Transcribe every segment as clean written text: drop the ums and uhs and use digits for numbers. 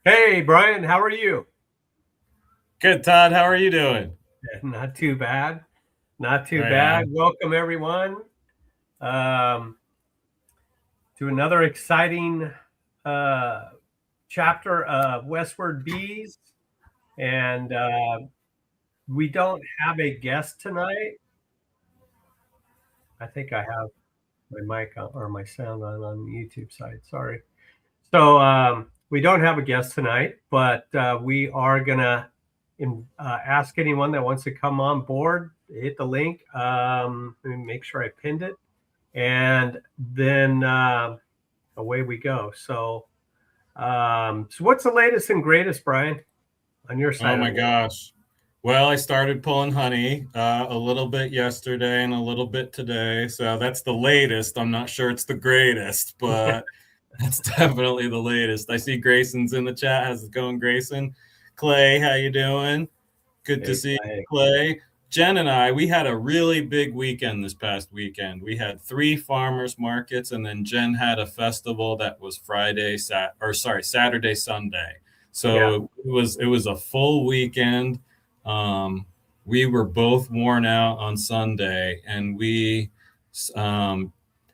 Hey, Bryan, how are you? Good, Todd. How are you doing? Not too bad. Not too Right bad. on. Welcome, everyone, um, to another exciting uh, chapter of Westward Bees. And we don't have a guest tonight. I think I have my mic on, or my sound on the YouTube side. Sorry. So we don't have a guest tonight, but we are gonna ask anyone that wants to come on board. Hit the link. Let me make sure I pinned it, and then away we go. So what's the latest and greatest, Bryan, on your Oh side of my the world? gosh. Well, I started pulling honey a little bit yesterday and a little bit today. So that's the latest. I'm not sure it's the greatest, but that's definitely the latest. I see Grayson's in the chat. How's it going, Grayson? Clay, how you doing? Good to Hey, see you, Clay. Clay. Jen and I, we had a really big weekend this past weekend. We had 3 farmers markets, and then Jen had a festival that was Saturday, Sunday. Yeah, So it was a full weekend. Um, we were both worn out on Sunday, and um,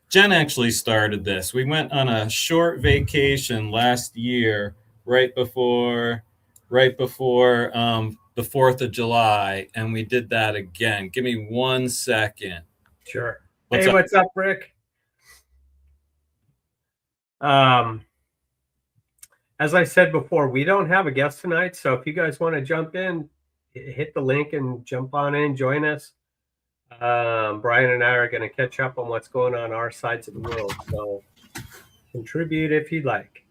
Jen actually started this. We went on a short vacation last year, right before the 4th of July, and we did that again. Give me 1 second. sure. What's Hey, up? what's up, Rick? Um, as I said before, we don't have a guest tonight, so if you guys want to jump in, hit the link and jump on in, join us. Bryan and I are going to catch up on what's going on our sides of the world. So contribute if you'd like.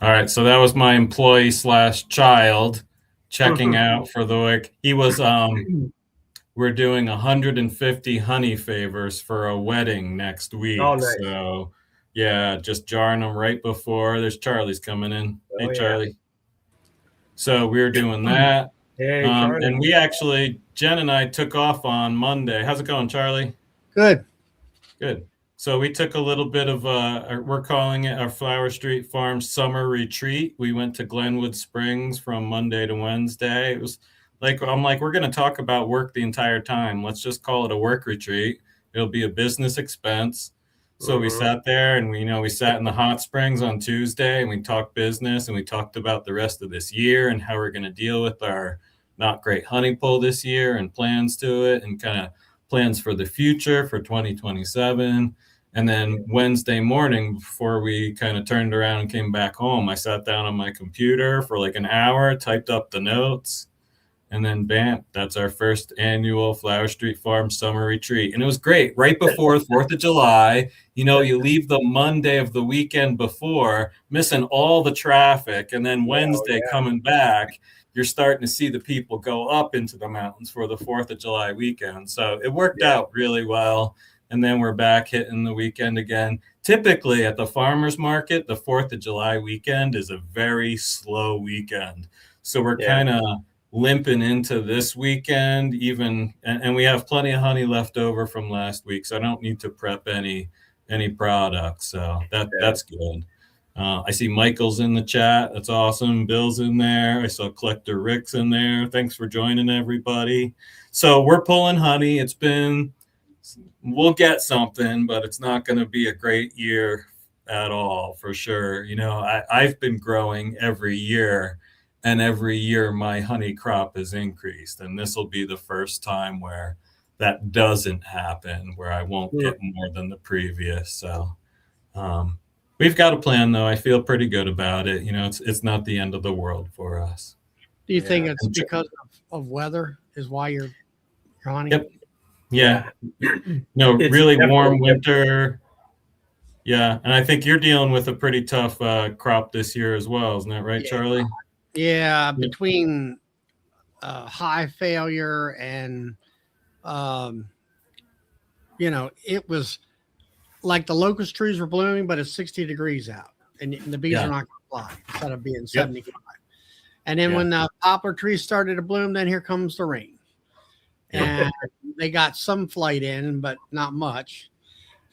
All right, so that was my employee slash child checking out for the week. We're doing 150 honey favors for a wedding next Oh, week. nice. So yeah, just jarring them right before. There's Charlie's coming in. Hey, Oh, yeah. Charlie. So we were doing that. Hey, Charlie. And we actually, Jen and I took off on Monday. How's it going, Charlie? Good. Good. So we took a little bit of we're calling it our Flower Street Farm summer retreat. We went to Glenwood Springs from Monday to Wednesday. It was I'm like, we're going to talk about work the entire time. Let's just call it a work retreat. It'll be a business expense. So we Mhm. sat there and we sat in the hot springs on Tuesday and we talked business and we talked about the rest of this year and how we're going to deal with our not great honey pull this year and plans to it and kind of plans for the future for 2027. And then Wednesday morning, before we kind of turned around and came back home, I sat down on my computer for like an hour, typed up the notes, and then bam, that's our first annual Flower Street Farm summer retreat. And it was great. Right before 4th of July, you leave the Monday of the weekend before, missing all the traffic. And then Oh, Wednesday yeah. coming back, you're starting to see the people go up into the mountains for the 4th of July weekend. So it worked Yeah. out really well. And then we're back hitting the weekend again. Typically at the farmers market, the 4th of July weekend is a very slow weekend. So we're Yeah. kind of limping into this weekend and we have plenty of honey left over from last week, so I don't need to prep any products, so Yeah. that's good. I see Michael's in the chat. That's awesome. Bill's in there. I saw Collector Rick's in there. Thanks for joining, everybody. So we're pulling honey. We'll get something, but it's not going to be a great year at all, for sure. I've been growing every year, and every year my honey crop has increased. And this will be the first time where that doesn't happen, where I won't Mm. get more than the previous. So we've got a plan, though. I feel pretty good about it. It's not the end of the world for us. Do you think Yeah. it's because of weather is why you're honey? Yep. Yeah. Yeah. No, It's really definitely warm different. winter. Yeah, and I think you're dealing with a pretty tough crop this year as well, isn't that right, Yeah. Charlie? Yeah. Yeah. Between high failure and, um, it was like the locust trees were blooming, but it's 60 degrees out and the bees are Yeah. not going to fly instead of being Yep. 75. And then Yeah. when the poplar trees started to bloom, then here comes the rain. Yeah. And they got some flight in, but not much.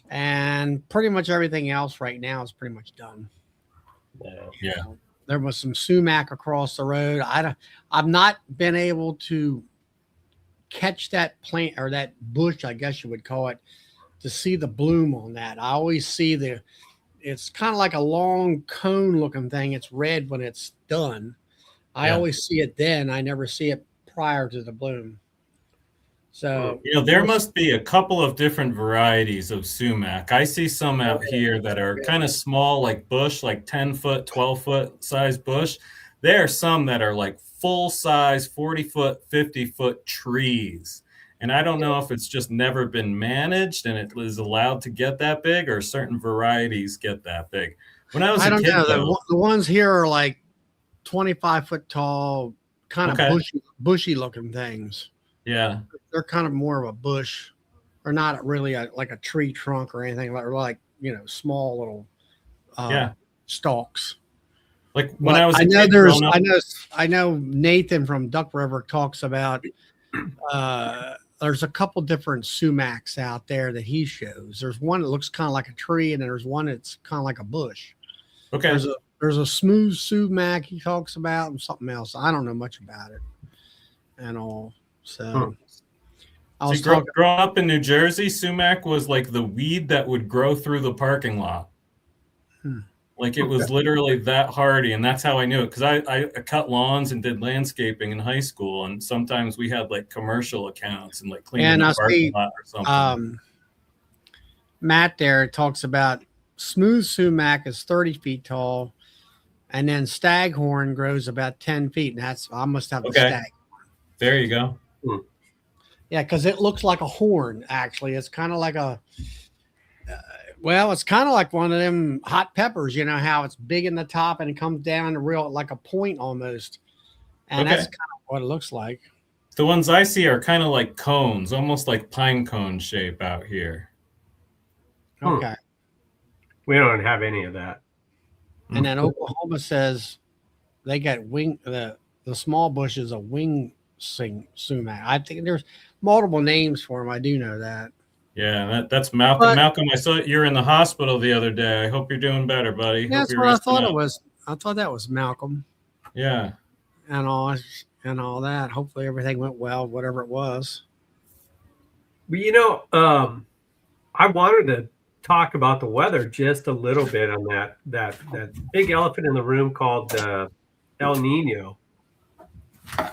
And pretty much everything else right now is pretty much done. Yeah. Yeah. there was some sumac across the road. I've not been able to catch that plant or that bush, I guess you would call it, to see the bloom on that. I always see it's kind of like a long cone looking thing. It's red when it's done. I always see it then. I never see it prior to the bloom. So, there must be a couple of different varieties of sumac. I see some out here that are kind of small, like bush, like 10-foot, 12-foot size bush. There are some that are like full size, 40-foot, 50-foot trees. And I don't know if it's just never been managed and it is allowed to get that big, or certain varieties get that big. When I was a kid, know. The ones here are like 25-foot tall, kind of bushy looking things. Yeah. They're kind of more of a bush, or not really like a tree trunk or anything, like small little stalks. Like when I was a kid, I know Nathan from Duck River talks about there's a couple different sumacs out there that he shows. There's one that looks kind of like a tree, and there's one that's kind of like a bush. Okay. There's a smooth sumac he talks about, and something else. I don't know much about it and all. So I was growing up in New Jersey, sumac was like the weed that would grow through the parking lot. Like it was literally that hardy, and that's how I knew it, because I cut lawns and did landscaping in high school, and sometimes we had like commercial accounts and like cleaning the parking lot or something. Matt there talks about smooth sumac is 30 feet tall, and then staghorn grows about 10 feet, and I must have the stag. There you go. Yeah, because it looks like a horn. Actually, it's kind of like it's kind of like one of them hot peppers. You know how it's big in the top and it comes down to real like a point almost, and that's kind of what it looks like. The ones I see are kind of like cones, almost like pine cone shape out here. Okay, we don't have any of that. And then Oklahoma says they got the small bush is a wing sumac. I think there's multiple names for them. I do know that. Yeah, that's Malcolm. Malcolm, I saw you're in the hospital the other day. I hope you're doing better, buddy. That's what I thought it was. I thought that was Malcolm. Yeah. And all that. Hopefully everything went well, whatever it was. But I wanted to talk about the weather just a little bit on that big elephant in the room called El Nino.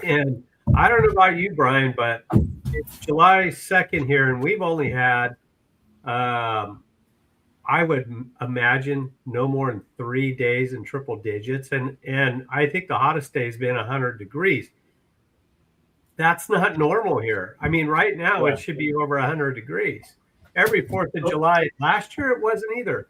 And I don't know about you, Bryan, but it's July 2nd here, and we've only had, I would imagine, no more than 3 days in triple digits. And I think the hottest day has been 100 degrees. That's not normal here. I mean, right now it should be over 100 degrees. Every 4th of July, last year it wasn't either.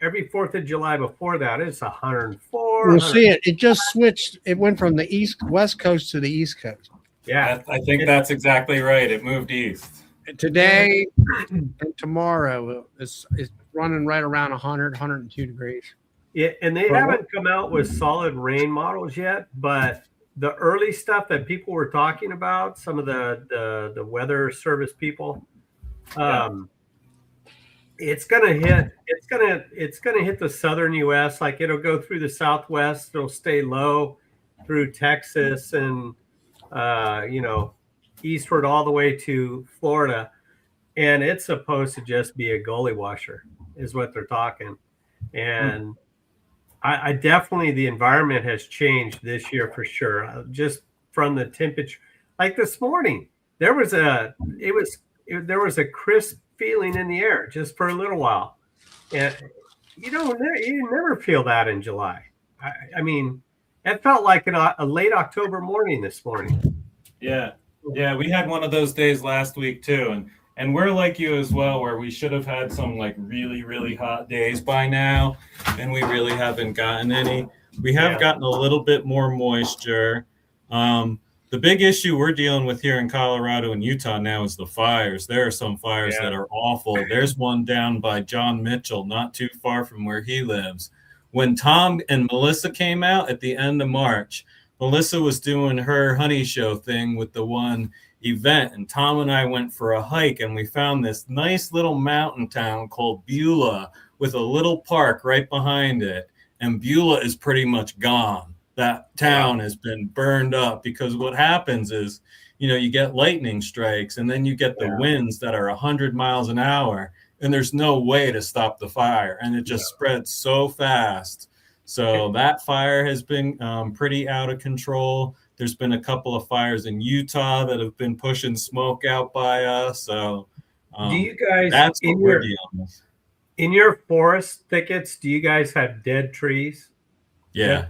Every 4th of July before that, it's 104. We'll see it. It just switched. It went from the west coast to the east coast. Yeah, I think that's exactly right. It moved east. Today and tomorrow, it's running right around 100, 102 degrees. Yeah, and they haven't come out with solid rain models yet, but the early stuff that people were talking about, some of the weather service people, it's gonna hit the southern U.S. Like it'll go through the Southwest, it'll stay low through Texas and eastward all the way to Florida, and it's supposed to just be a gully washer, is what they're talking. And I definitely, the environment has changed this year for sure. Just from the temperature, like this morning, there was a crisp feeling in the air just for a little while, and you never feel that in July. I mean, it felt like a late October morning this morning. Yeah, we had one of those days last week too, and we're like you as well, where we should have had some like really, really hot days by now, and we really haven't gotten any. We have gotten a little bit more moisture. The big issue we're dealing with here in Colorado and Utah now is the fires. There are some fires that are awful. There's one down by John Mitchell, not too far from where he lives. When Tom and Melissa came out at the end of March, Melissa was doing her honey show thing with the one event, and Tom and I went for a hike, and we found this nice little mountain town called Beulah with a little park right behind it. and Beulah is pretty much gone. That town has been burned up because what happens is, you get lightning strikes and then you get the winds that are 100 miles an hour, and there's no way to stop the fire, and it just spreads so fast. So that fire has been pretty out of control. There's been a couple of fires in Utah that have been pushing smoke out by us. So do you guys, that's what we're dealing with. In your forest thickets, do you guys have dead trees? Yeah.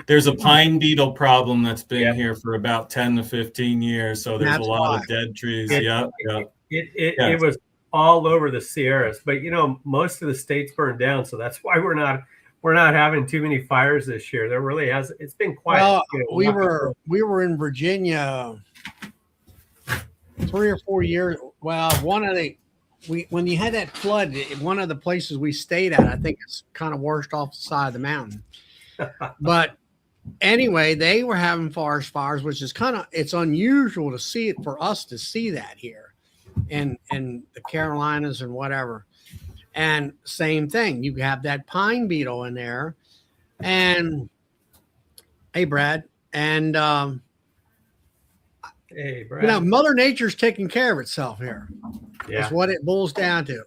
There's a pine beetle problem that's been here for about 10 to 15 years. So there's a lot of dead trees. It was all over the Sierras, but most of the states burned down. So that's why we're not having too many fires this year. There really has. It's been quiet. Well, we were in Virginia 3 or 4 years. Well, when you had that flood, one of the places we stayed at, I think it's kind of washed off the side of the mountain. But anyway, they were having forest fires, which is it's unusual to see it for us to see that here in the Carolinas and whatever. And same thing, you have that pine beetle in there, and hey, Brad, and hey, Brad. Mother Nature's taking care of itself here. Yeah. That's what it boils down to.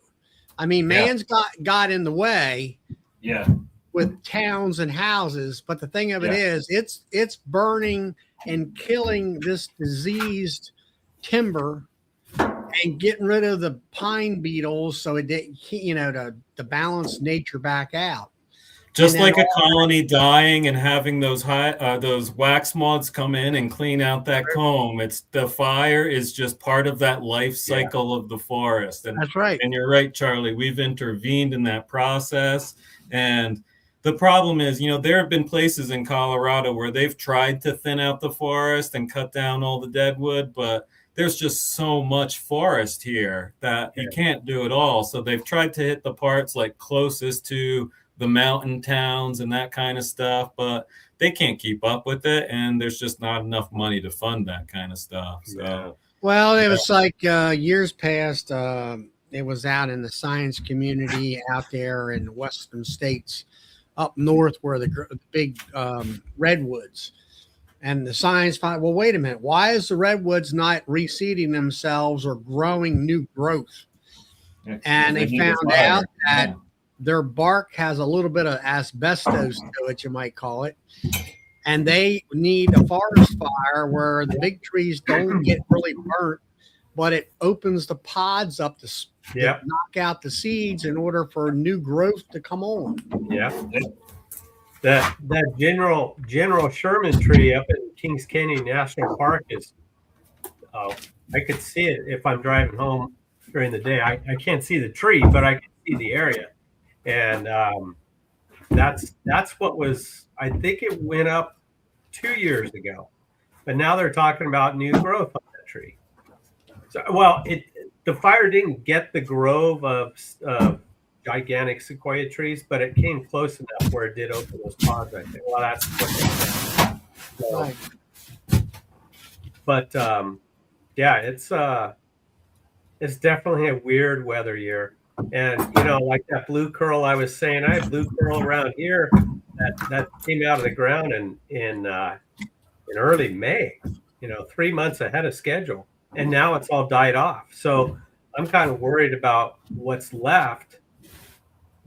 I mean, man's got in the way. Yeah. With towns and houses, but the thing of it is, it's burning and killing this diseased timber and getting rid of the pine beetles, so it to balance nature back out. Just like a colony dying and having those wax moths come in and clean out that comb. The fire is just part of that life cycle of the forest. And that's right. And you're right, Charlie. We've intervened in that process. And the problem is, there have been places in Colorado where they've tried to thin out the forest and cut down all the deadwood, but there's just so much forest here that you can't do it all. So they've tried to hit the parts like closest to the mountain towns and that kind of stuff, but they can't keep up with it, and there's just not enough money to fund that kind of stuff. So, well, it was like years past. It was out in the science community out there in the western states, up north where the big redwoods, and the science found, well, wait a minute, why is the redwoods not reseeding themselves or growing new growth? And they found out that their bark has a little bit of asbestos to it, you might call it. And they need a forest fire where the big trees don't get really burnt, but it opens the pods up to knock out the seeds in order for new growth to come on. Yeah. That General Sherman tree up in Kings Canyon National Park is, I could see it if I'm driving home during the day. I can't see the tree, but I can see the area. And that's what was, I think it went up 2 years ago, but now they're talking about new growth on that tree. So, well, the fire didn't get the grove of gigantic sequoia trees, but it came close enough where it did open those pods, I think. Well, that's what they said. So, Right. But it's definitely a weird weather year. And like that blue curl I was saying, I had blue curl around here that came out of the ground in early May, 3 months ahead of schedule, and now it's all died off. So I'm kind of worried about what's left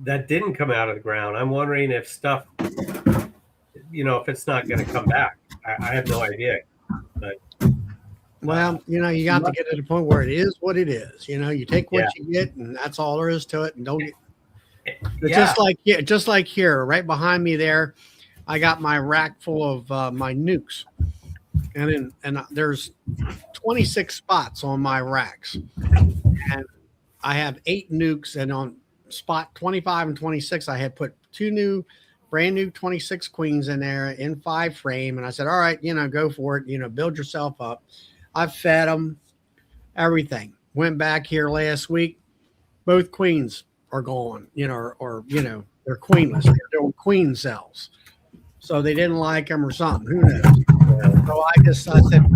that didn't come out of the ground. I'm wondering if stuff, if it's not going to come back. I have no idea. But well, you got to get to the point where it is what it is. You take what you get, and that's all there is to it. And don't get just like here, right behind me there, I got my rack full of my nukes, and there's 26 spots on my racks, and I have 8 nukes, and on spot 25 and 26, I had put 2 brand new 26 queens in there in 5 frame, and I said, all right, go for it, build yourself up. I fed them, everything. Went back here last week. Both queens are gone, or they're queenless. They're doing queen cells. So they didn't like them or something. Who knows? So I said,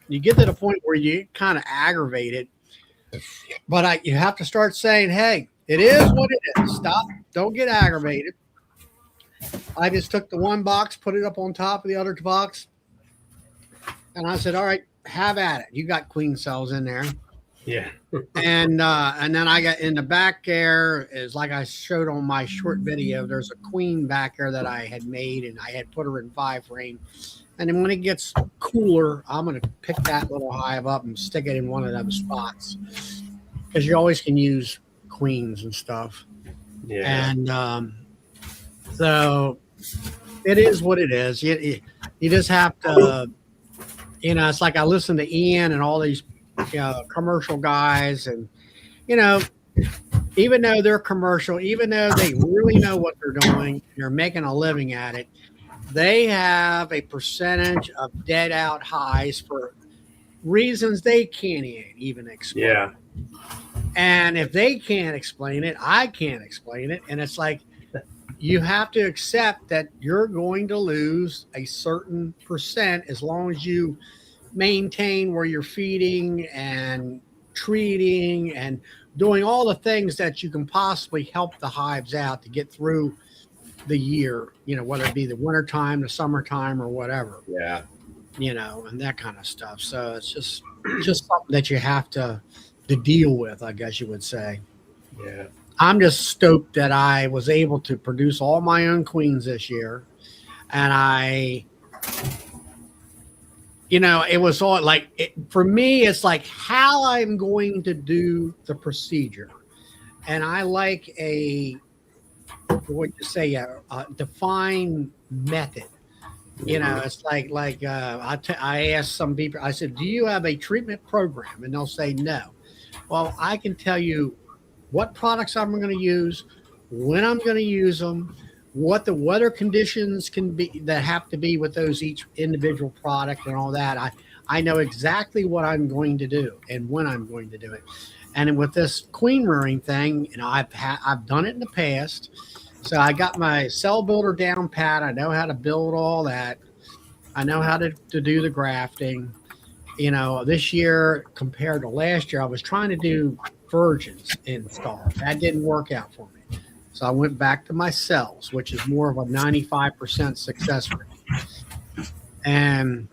you get to the point where you get kind of aggravated, but you have to start saying, hey, it is what it is. Stop. Don't get aggravated. I just took the one box, put it up on top of the other box, and I said, "All right, have at it. You got queen cells in there." Yeah. And then I got in the back there is like I showed on my short video. There's a queen back there that I had made, and I had put her in 5 frame. And then when it gets cooler, I'm gonna pick that little hive up and stick it in one of those spots, because you always can use queens and stuff. Yeah. And so it is what it is. You just have to, it's like I listen to Ian and all these commercial guys, and even though they're commercial, even though they really know what they're doing, they're making a living at it, they have a percentage of dead out highs for reasons they can't even explain. Yeah. And if they can't explain it, I can't explain it. And it's like, you have to accept that you're going to lose a certain percent as long as you maintain where you're feeding and treating and doing all the things that you can possibly help the hives out to get through the year, whether it be the wintertime, the summertime, or whatever. Yeah. And that kind of stuff. So it's just something that you have to deal with, I guess you would say. Yeah. I'm just stoked that I was able to produce all my own queens this year. And it was all like, for me, it's like how I'm going to do the procedure. And I like a defined method. It's like I asked some people, I said, do you have a treatment program? And they'll say no. Well, I can tell you what products I'm going to use, when I'm going to use them, what the weather conditions can be that have to be with those each individual product and all that. I know exactly what I'm going to do and when I'm going to do it. And with this queen rearing thing, I've done it in the past. So I got my cell builder down pat. I know how to build all that. I know how to do the grafting. This year compared to last year, I was trying to do virgins install. That didn't work out for me. So I went back to my cells, which is more of a 95% success rate. And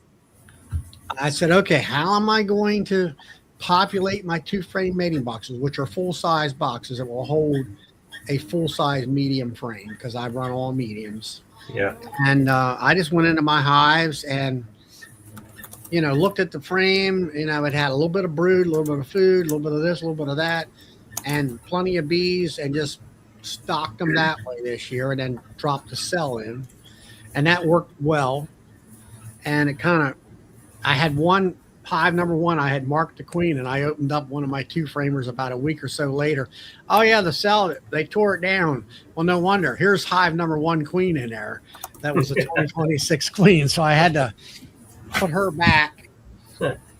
I said, okay, how am I going to populate my 2-frame mating boxes, which are full-size boxes that will hold a full-size medium frame, because I run all mediums. Yeah. And I just went into my hives and, looked at the frame. It had a little bit of brood, a little bit of food, a little bit of this, a little bit of that, and plenty of bees, and just stocked them that way this year, and then dropped the cell in. And that worked well. And it I had one hive number 1, I had marked the queen, and I opened up one of my 2-framers about a week or so later. Oh yeah, the cell, they tore it down. Well, no wonder. Here's hive number 1 queen in there. That was a 2026 queen. So I had to put her back.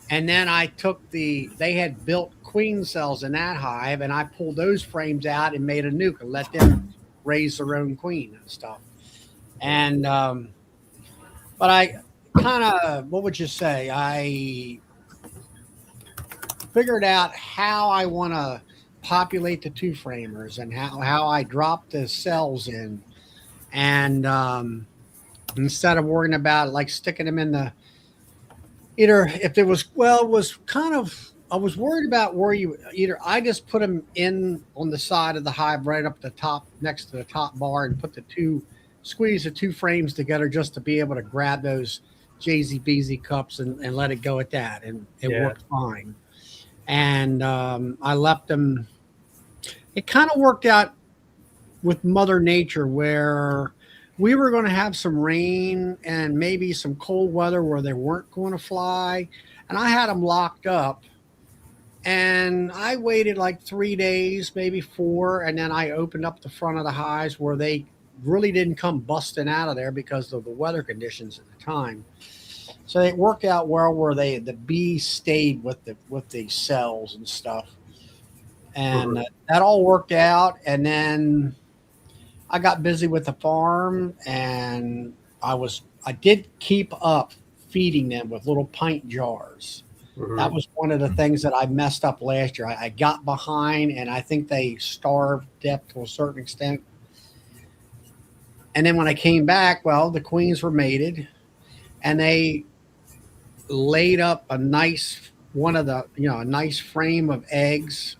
And then I took they had built queen cells in that hive, and I pulled those frames out and made a nuke and let them raise their own queen and stuff. And, but I kind of, what would you say? I figured out how I want to populate the 2-framers and how I drop the cells in. And instead of worrying about like sticking them in the, if it was, it was kind of, I was worried about where I just put them in on the side of the hive right up the top next to the top bar, and squeeze the 2 frames together just to be able to grab those JZBZ cups and let it go at that. And it worked fine. And I left them. It kind of worked out with Mother Nature, where we were going to have some rain and maybe some cold weather where they weren't going to fly. And I had them locked up. And I waited like 3 days, maybe 4. And then I opened up the front of the hives where they really didn't come busting out of there because of the weather conditions at the time. So it worked out well where the bees stayed with the cells and stuff. And that all worked out. And then I got busy with the farm, and I did keep up feeding them with little pint jars. Mm-hmm. That was one of the things that I messed up last year. I got behind, and I think they starved death to a certain extent. And then when I came back, well, the queens were mated, and they laid up a nice a nice frame of eggs,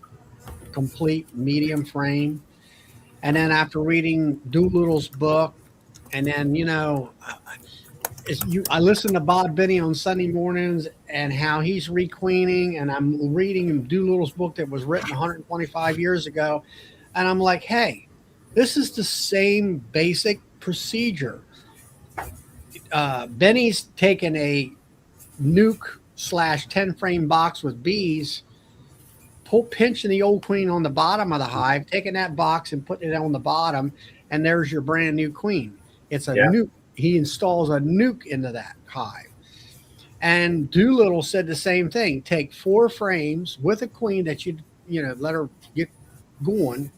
complete medium frame. And then after reading Doolittle's book, and then I listen to Bob Benny on Sunday mornings and how he's requeening, and I'm reading Doolittle's book that was written 125 years ago, and I'm like, hey, this is the same basic procedure. Benny's taken a nuke / 10 frame box with bees, pinching the old queen on the bottom of the hive, taking that box and putting it on the bottom, and there's your brand new queen. It's a nuke. He installs a nuke into that hive. And Doolittle said the same thing. Take 4 frames with a queen that you let her get going,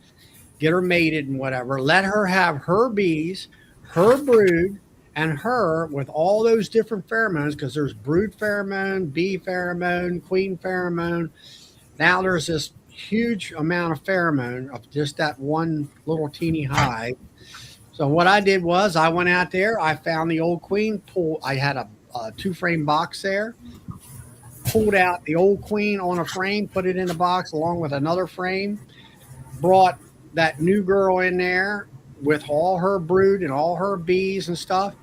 get her mated and whatever. Let her have her bees, her brood, and her with all those different pheromones, because there's brood pheromone, bee pheromone, queen pheromone. Now there's this huge amount of pheromone of just that one little teeny hive. So what I did was I went out there, I found the old queen, I had a 2-frame box there, pulled out the old queen on a frame, put it in the box along with another frame, brought that new girl in there with all her brood and all her bees and stuff,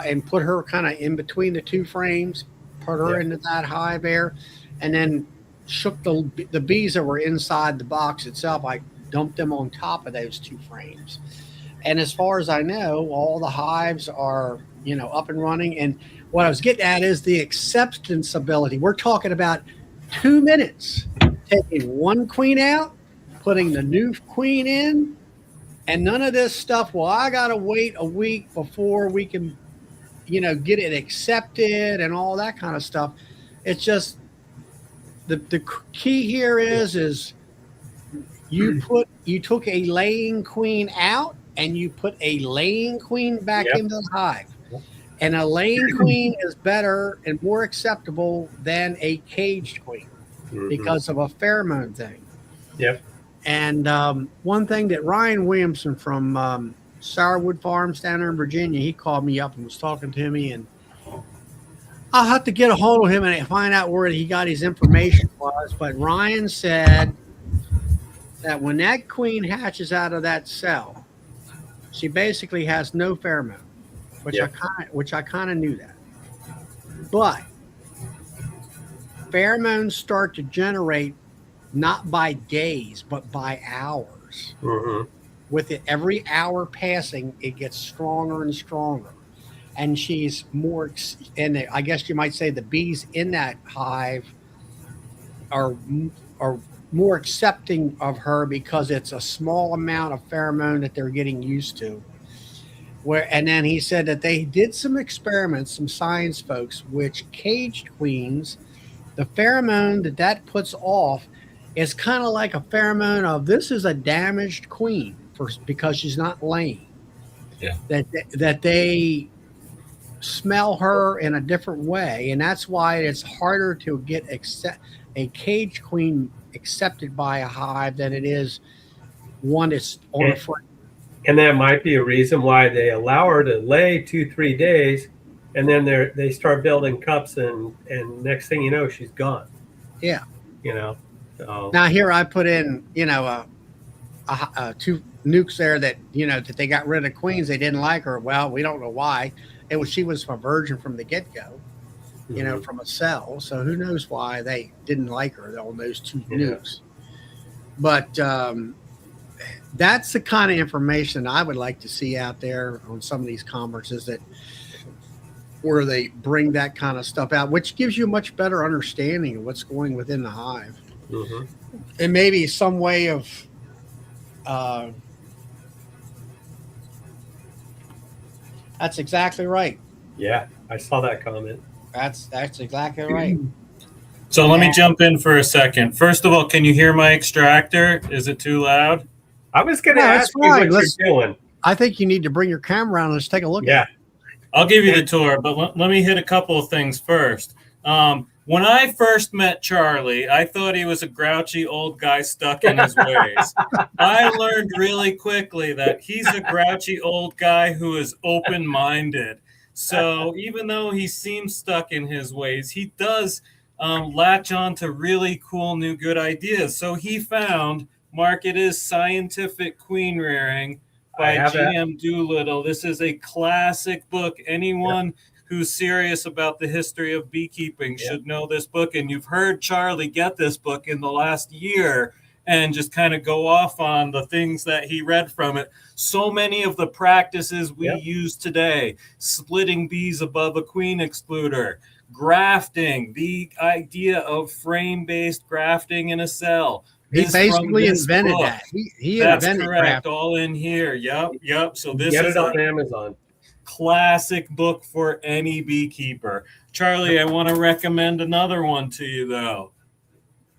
and put her kind of in between the 2 frames, put her into that hive there, and then shook the bees that were inside the box itself. I dumped them on top of those 2 frames. And as far as I know, all the hives are, up and running. And what I was getting at is the acceptance ability. We're talking about 2 minutes, taking one queen out, putting the new queen in, and none of this stuff. Well, I got to wait a week before we can, get it accepted and all that kind of stuff. It's just the key here is you took a laying queen out, and you put a laying queen back into the hive. And a laying queen is better and more acceptable than a caged queen because of a pheromone thing. Yep. And one thing that Ryan Williamson from Sourwood Farms down there in Virginia, he called me up and was talking to me, and I'll have to get a hold of him and find out where he got his information was. But Ryan said that when that queen hatches out of that cell, she basically has no pheromone, which I kind of knew that. But pheromones start to generate not by days, but by hours. With it, every hour passing, it gets stronger and stronger. And she's more, and I guess you might say the bees in that hive are more accepting of her because it's a small amount of pheromone that they're getting used to. And then he said that they did some experiments, some science folks, which caged queens, the pheromone that puts off is kind of like a pheromone of this is a damaged queen because she's not laying. Yeah. That they smell her in a different way, and that's why it's harder to get a caged queen accepted by a hive than it is one that's on the front. And that might be a reason why they allow her to lay 2-3 days, and then they start building cups, and next thing you know, she's gone. Yeah. So. Now here I put in, 2 nukes there that, that they got rid of queens. They didn't like her. Well, we don't know why. She was a virgin from the get-go, from a cell. So who knows why they didn't like her on those 2 nukes. But that's the kind of information I would like to see out there on some of these conferences where they bring that kind of stuff out, which gives you a much better understanding of what's going within the hive. And maybe some way of that's exactly right. Yeah, I saw that comment. That's exactly right. So let me jump in for a second. First of all, can you hear my extractor? Is it too loud? I was going to ask you what you're doing. I think you need to bring your camera around and let's take a look at it. I'll give you the tour, but let me hit a couple of things first. When I first met Charlie, I thought he was a grouchy old guy stuck in his ways. I learned really quickly that he's a grouchy old guy who is open-minded. So even though he seems stuck in his ways, he does latch on to really cool new good ideas. So he found, Mark, it is Scientific Queen Rearing by GM Doolittle. This is a classic book. Anyone who's serious about the history of beekeeping should know this book. And you've heard Charlie get this book in the last year and just kind of go off on the things that he read from it. So many of the practices we use today, splitting bees above a queen excluder, grafting, the idea of frame-based grafting in a cell. He basically invented that. He invented correct. grafting. All in here. Yep. So this Get is it on Amazon. Classic book for any beekeeper. Charlie, I want to recommend another one to you, though.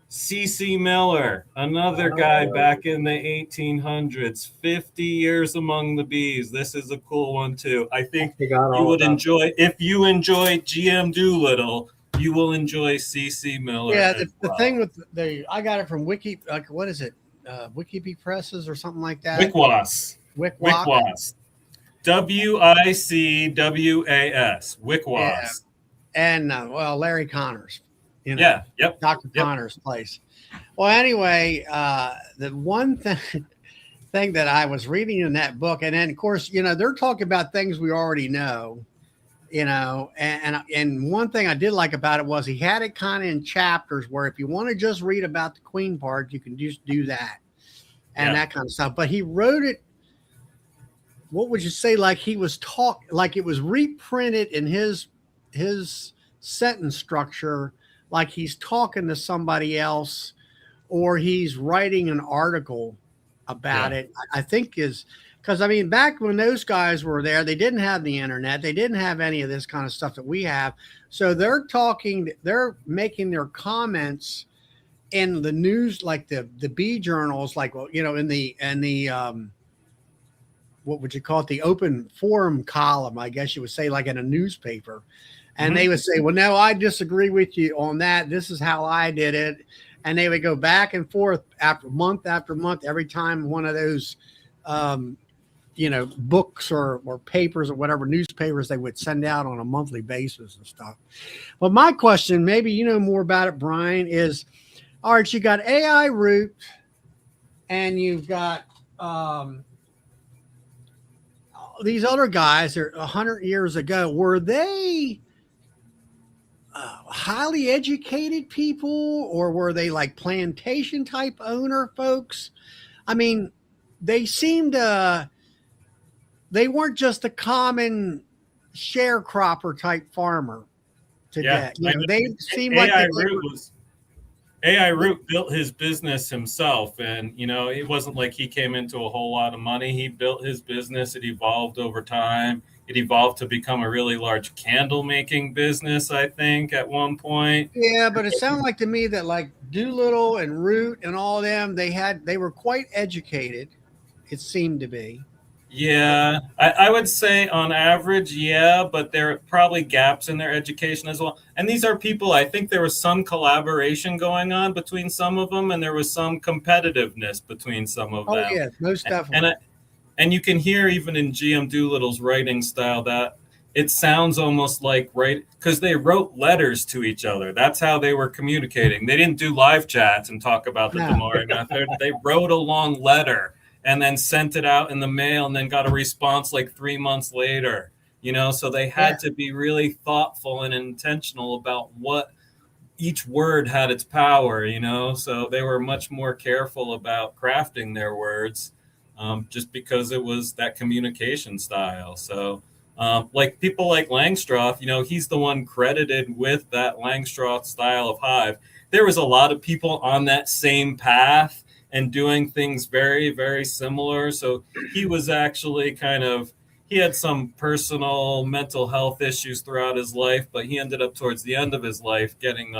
C.C. Miller, another guy back in the 1800s, 50 years among the bees. This is a cool one, too. I think you would enjoy, if you enjoy GM Doolittle, you will enjoy C.C. Miller. Yeah, the thing with I got it from Wiki, like, what is it? Wiki Presses or something like that? Wickwas. WICWAS. Wickwas. Yeah. And Larry Connors. Dr. Connors' place. Well, anyway, the one thing that I was reading in that book, and then of course, they're talking about things we already know, and one thing I did like about it was he had it kind of in chapters where if you want to just read about the queen part, you can just do that and that kind of stuff. But he wrote it, what would you say, like he was like it was reprinted in his sentence structure, like he's talking to somebody else or he's writing an article about it. I think because I mean, back when those guys were there, they didn't have the internet, they didn't have any of this kind of stuff that we have. So they're making their comments in the news, like the bee journals, like, in the what would you call it? The open forum column, I guess you would say, like in a newspaper. And they would say, well, no, I disagree with you on that. This is how I did it. And they would go back and forth after month, every time one of those, books or papers or whatever, newspapers they would send out on a monthly basis and stuff. But my question, maybe you know more about it, Bryan, is, all right, you got AI root and you've got these other guys are 100 years ago. Were they highly educated people, or were they like plantation type owner folks? I mean, they seemed they weren't just a common sharecropper type farmer today. They seemed like AI Root built his business himself, and it wasn't like he came into a whole lot of money. He built his business. It evolved over time. It evolved to become a really large candle making business, I think, at one point. Yeah, but it sounded like to me that like Doolittle and Root and all of them, they were quite educated. It seemed to be. Yeah, I would say on average, but there are probably gaps in their education as well. And these are people, I think there was some collaboration going on between some of them, and there was some competitiveness between some of them. Oh, yeah, most definitely. And you can hear even in GM Doolittle's writing style that it sounds almost like, because they wrote letters to each other. That's how they were communicating. They didn't do live chats and talk about the DeMare method. They wrote a long letter and then sent it out in the mail and then got a response like 3 months later, so they had to be really thoughtful and intentional about what each word had its power, so they were much more careful about crafting their words, just because it was that communication style. So like people like Langstroth, he's the one credited with that Langstroth style of hive. There was a lot of people on that same path and doing things very, very similar. So he was actually he had some personal mental health issues throughout his life, but he ended up towards the end of his life getting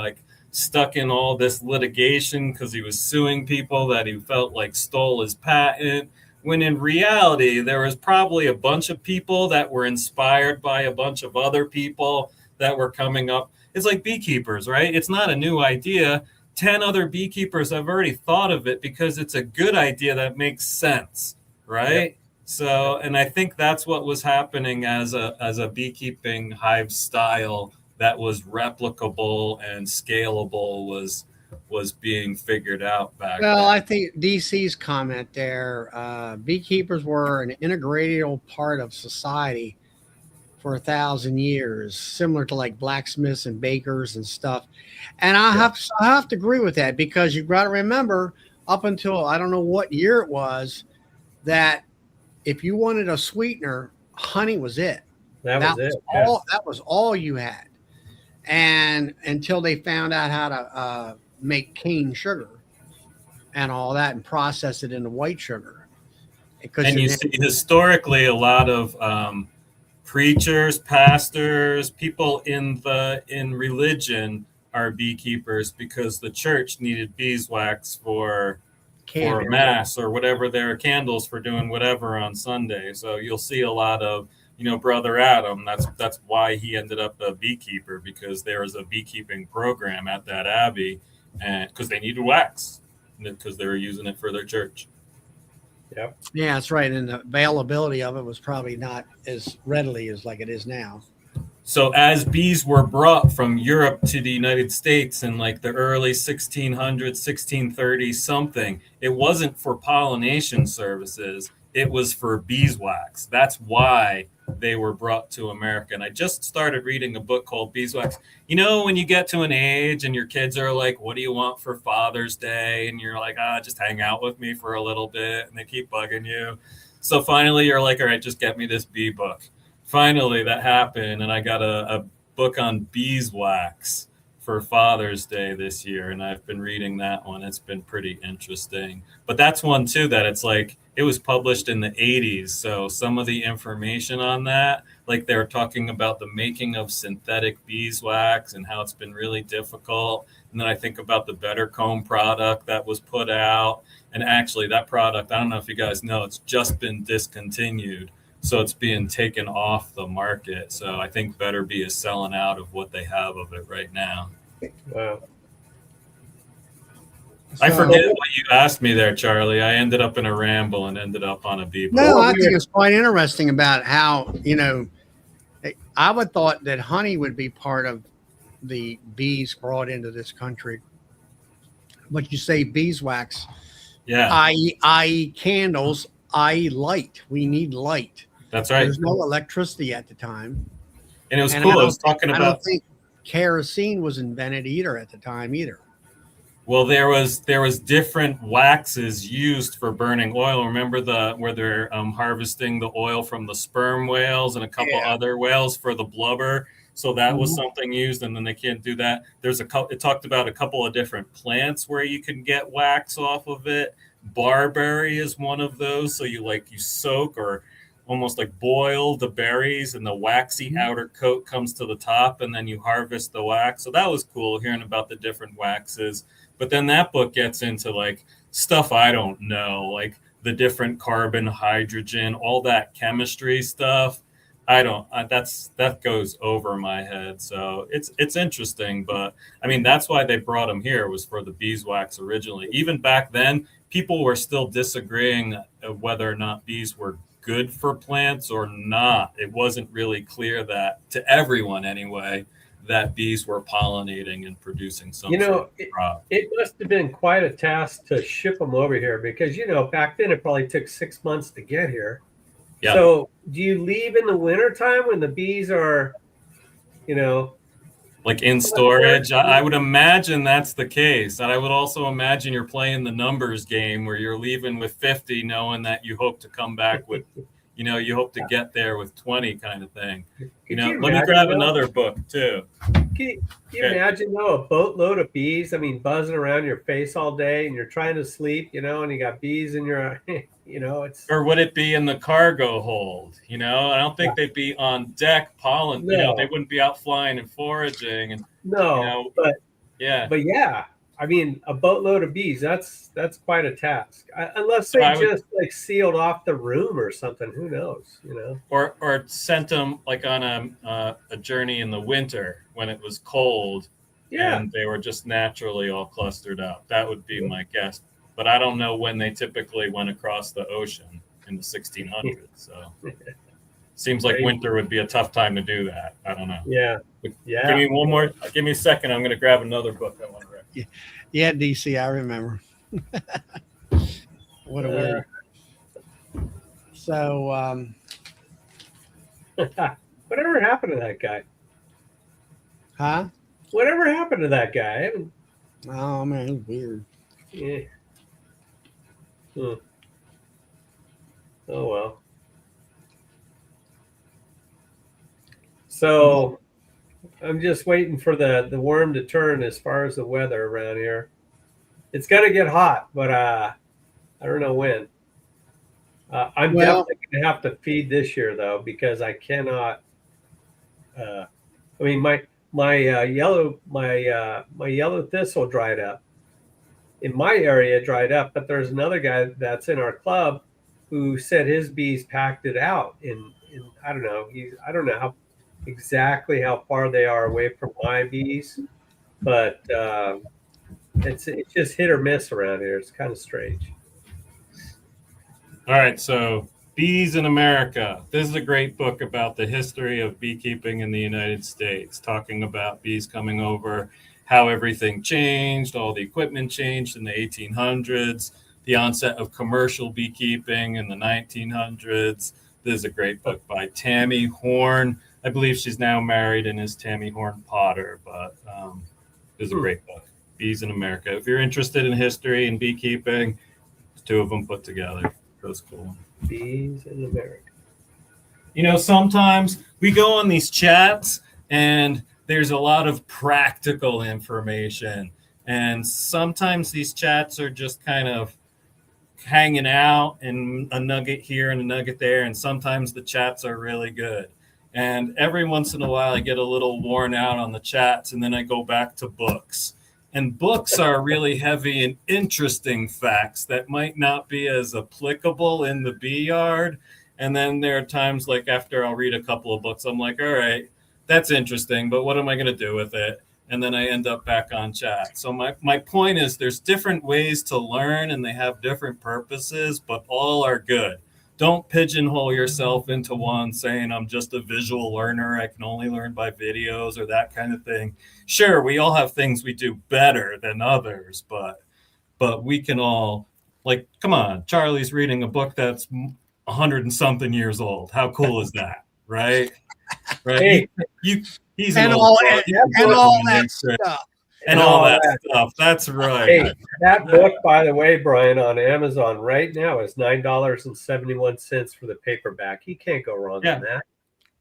stuck in all this litigation because he was suing people that he felt like stole his patent, when in reality, there was probably a bunch of people that were inspired by a bunch of other people that were coming up. It's like beekeepers, right? It's not a new idea. 10 other beekeepers have already thought of it because it's a good idea that makes sense, right? Yep. So, and I think that's what was happening as a beekeeping hive style that was replicable and scalable was being figured out back then. I think DC's comment there, beekeepers were an integral part of society for 1,000 years, similar to like blacksmiths and bakers and stuff. And I have to agree with that, because you've got to remember, up until I don't know what year it was, that if you wanted a sweetener, honey was it. That was all you had. And until they found out how to make cane sugar and all that and process it into white sugar. And you see historically a lot of preachers, pastors, people in religion are beekeepers because the church needed beeswax for mass or whatever, their candles for doing whatever on Sunday. So you'll see a lot of, Brother Adam. That's why he ended up a beekeeper, because there was a beekeeping program at that abbey, and because they needed wax because they were using it for their church. Yep. Yeah, that's right. And the availability of it was probably not as readily as like it is now. So as bees were brought from Europe to the United States in like the early 1600s, 1630 something, it wasn't for pollination services. It was for beeswax. That's why they were brought to America. And I just started reading a book called Beeswax. When you get to an age and your kids are like, what do you want for Father's Day? And you're like, just hang out with me for a little bit. And they keep bugging you. So finally you're like, all right, just get me this bee book. Finally that happened. And I got a book on beeswax for Father's Day this year. And I've been reading that one. It's been pretty interesting. But that's one too, that it's like, it was published in the 80s. So some of the information on that, like they're talking about the making of synthetic beeswax and how it's been really difficult. And then I think about the Better Comb product that was put out. And actually that product, I don't know if you guys know, it's just been discontinued. So it's being taken off the market. So I think Better Bee is selling out of what they have of it right now. Wow. I forget what you asked me there, Charlie. I ended up in a ramble and ended up on a bee book. No, I think it's quite interesting about how, I would thought that honey would be part of the bees brought into this country. But you say beeswax, i.e. candles, i.e. light. We need light. That's right. There's no electricity at the time. And it was cool. I was talking about. I don't think kerosene was invented at the time either. Well, there was different waxes used for burning oil. Remember where they're harvesting the oil from the sperm whales and a couple other whales for the blubber. So that was something used, and then they can't do that. It talked about a couple of different plants where you can get wax off of it. Barberry is one of those. So you soak or almost like boil the berries, and the waxy outer coat comes to the top, and then you harvest the wax. So that was cool hearing about the different waxes. But then that book gets into like stuff I don't know, like the different carbon, hydrogen, all that chemistry stuff. That goes over my head. So it's interesting, but I mean, that's why they brought them here, was for the beeswax originally. Even back then, people were still disagreeing of whether or not bees were good for plants or not. It wasn't really clear that, to everyone anyway, that bees were pollinating and producing something. It must have been quite a task to ship them over here, because, back then it probably took 6 months to get here. Yeah. So do you leave in the wintertime when the bees are, like in storage? I would imagine that's the case. And I would also imagine you're playing the numbers game where you're leaving with 50, knowing that you hope to come back with, you hope to get there with 20 kind of thing. Let me grab another book too. Can you imagine, a boatload of bees, buzzing around your face all day, and you're trying to sleep, and you got bees in your, it's. Or would it be in the cargo hold? I don't think they'd be on deck pollen. No. They wouldn't be out flying and foraging. And but yeah. I mean, a boatload of bees, that's quite a task. Unless So they I would, just like sealed off the room or something, who knows, you know? or sent them like on a journey in the winter when it was cold, Yeah. and they were just naturally all clustered up. That would be my guess. But I don't know when they typically went across the ocean in the 1600s. So seems like Crazy. winter would be a tough time to do that. I don't know. Yeah. But Yeah. give me one more. Give me a second. I'm going to grab another book I want to read. Yeah, DC, I remember. What a weird. So, Whatever happened to that guy? huh? Whatever happened to that guy? I haven't- Oh man, it's weird. Yeah. Hmm. Oh well. So I'm just waiting for the worm to turn as far as the weather around here. It's gonna get hot, but I don't know when. I'm Well- definitely gonna have to feed this year though, because I cannot. I mean, my yellow my yellow thistle dried up. In my area, dried up, but there's another guy that's in our club who said his bees packed it out. In I don't know. I don't know how exactly how far they are away from my bees, but it's just hit or miss around here. It's kind of strange. All right, so Bees in America. This is a great book about the history of beekeeping in the United States, talking about bees coming over, how everything changed, all the equipment changed in the 1800s, the onset of commercial beekeeping in the 1900s. This is a great book by Tammy Horn. I believe she's now married and is Tammy Horn Potter, but this is a great book, Bees in America. If you're interested in history and beekeeping, two of them put together. That's cool. Bees in America. You know, sometimes we go on these chats and there's a lot of practical information. And sometimes these chats are just kind of hanging out and a nugget here and a nugget there. And sometimes the chats are really good. And every once in a while, I get a little worn out on the chats and then I go back to books. And books are really heavy and interesting facts that might not be as applicable in the bee yard. And then there are times like after I'll read a couple of books, I'm like, all right, that's interesting, but what am I going to do with it? And then I end up back on chat. So my point is there's different ways to learn and they have different purposes, but all are good. Don't pigeonhole yourself into one saying I'm just a visual learner. I can only learn by videos or that kind of thing. Sure, we all have things we do better than others, but we can all, like, come on, Charlie's reading a book that's 100 and something years old. How cool is that, right? Right? Hey. He's And an all, old and all that stuff. and all that stuff. That's right. Hey, that book, by the way, Brian, on Amazon right now is $9.71 for the paperback. You can't go wrong on that.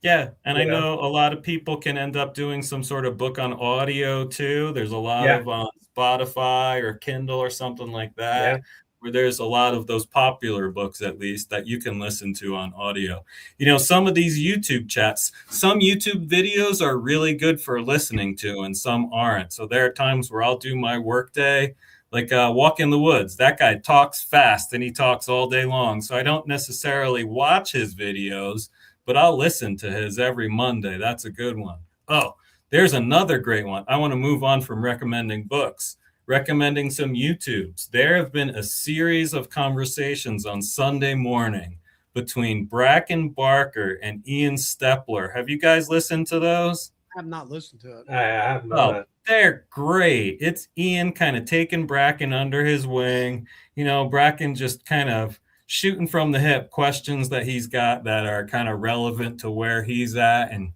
Yeah, and I You know? know a lot of people can end up doing some sort of book on audio too. There's a lot of on Spotify or Kindle or something like that, where there's a lot of those popular books, at least, that you can listen to on audio. You know, some of these YouTube chats, some YouTube videos are really good for listening to and some aren't. So there are times where I'll do my workday, like Walk in the Woods. That guy talks fast and he talks all day long. So I don't necessarily watch his videos, but I'll listen to his every Monday. That's a good one. Oh, there's another great one. I want to move on from recommending books, recommending some YouTubes. There have been a series of conversations on Sunday morning between Bracken Barker and Ian Stepler. Have you guys listened to those? I have not listened to it. I have not. Oh, they're great. It's Ian kind of taking Bracken under his wing. You know, Bracken just kind of shooting from the hip questions that he's got that are kind of relevant to where he's at, and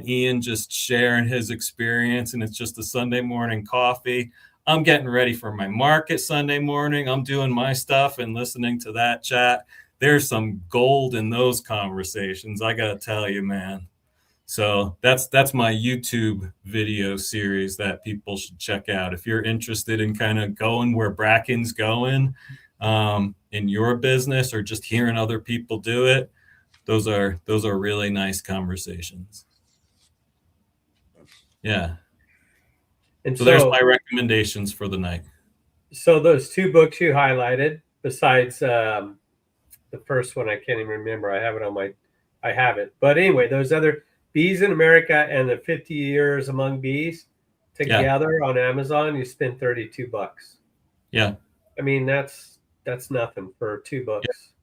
Ian just sharing his experience. And it's just a Sunday morning coffee. I'm getting ready for my market Sunday morning. I'm doing my stuff and listening to that chat. There's some gold in those conversations, I gotta tell you, man. So that's my YouTube video series that people should check out if you're interested in kind of going where Bracken's going in your business, or just hearing other people do it. Those are really nice conversations. Yeah. And So there's my recommendations for the night. so those two books you highlighted, besides the first one, I can't even remember. I have it. But anyway, those other Bees in America and the 50 Years Among Bees together on Amazon, you spend $32. Yeah. I mean, that's nothing for 2 books.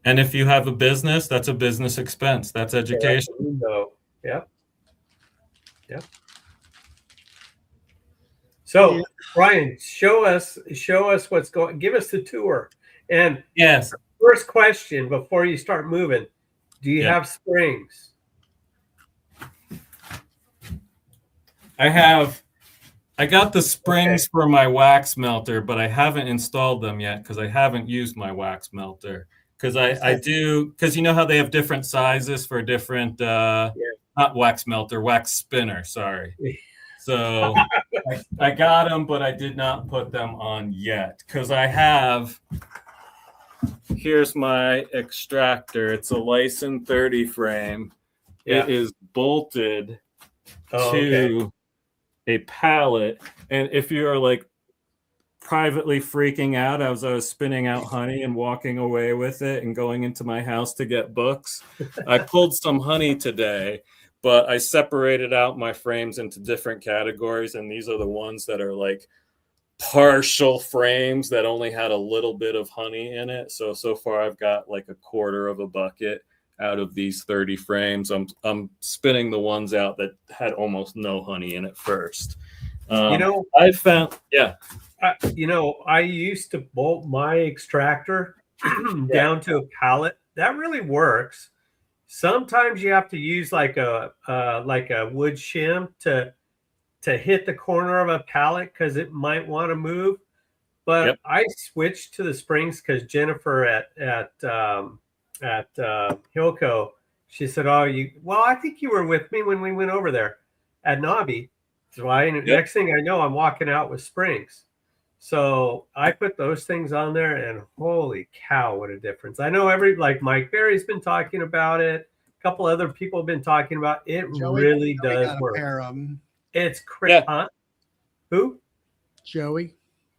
And if you have a business, that's a business expense. That's education. So, yep. So, Bryan, show us what's going. Give us the tour. And Yes. first question before you start moving: do you have springs? I got the springs for my wax melter, but I haven't installed them yet because I haven't used my wax melter. Because because you know how they have different sizes for different, not wax melter, wax spinner, sorry. So I got them, but I did not put them on yet because here's my extractor. It's a Lyson 30 frame. It is bolted to a pallet. And if you're like privately freaking out as I was spinning out honey and walking away with it and going into my house to get books, I pulled some honey today, but I separated out my frames into different categories. And these are the ones that are like partial frames that only had a little bit of honey in it. So far I've got like a quarter of a bucket out of these 30 frames. I'm spinning the ones out that had almost no honey in it first. I found, I used to bolt my extractor down to a pallet. That really works. Sometimes you have to use like a wood shim to hit the corner of a pallet because it might want to move. But I switched to the springs because Jennifer at Hilco, she said, I think you were with me when we went over there at Nobby. So next thing I know, I'm walking out with springs. So I put those things on there, and holy cow, what a difference. I know like Mike Berry's been talking about it. A couple other people have been talking about it. Joey really does got a work. pair of them. It's crazy. Huh? Who? Joey.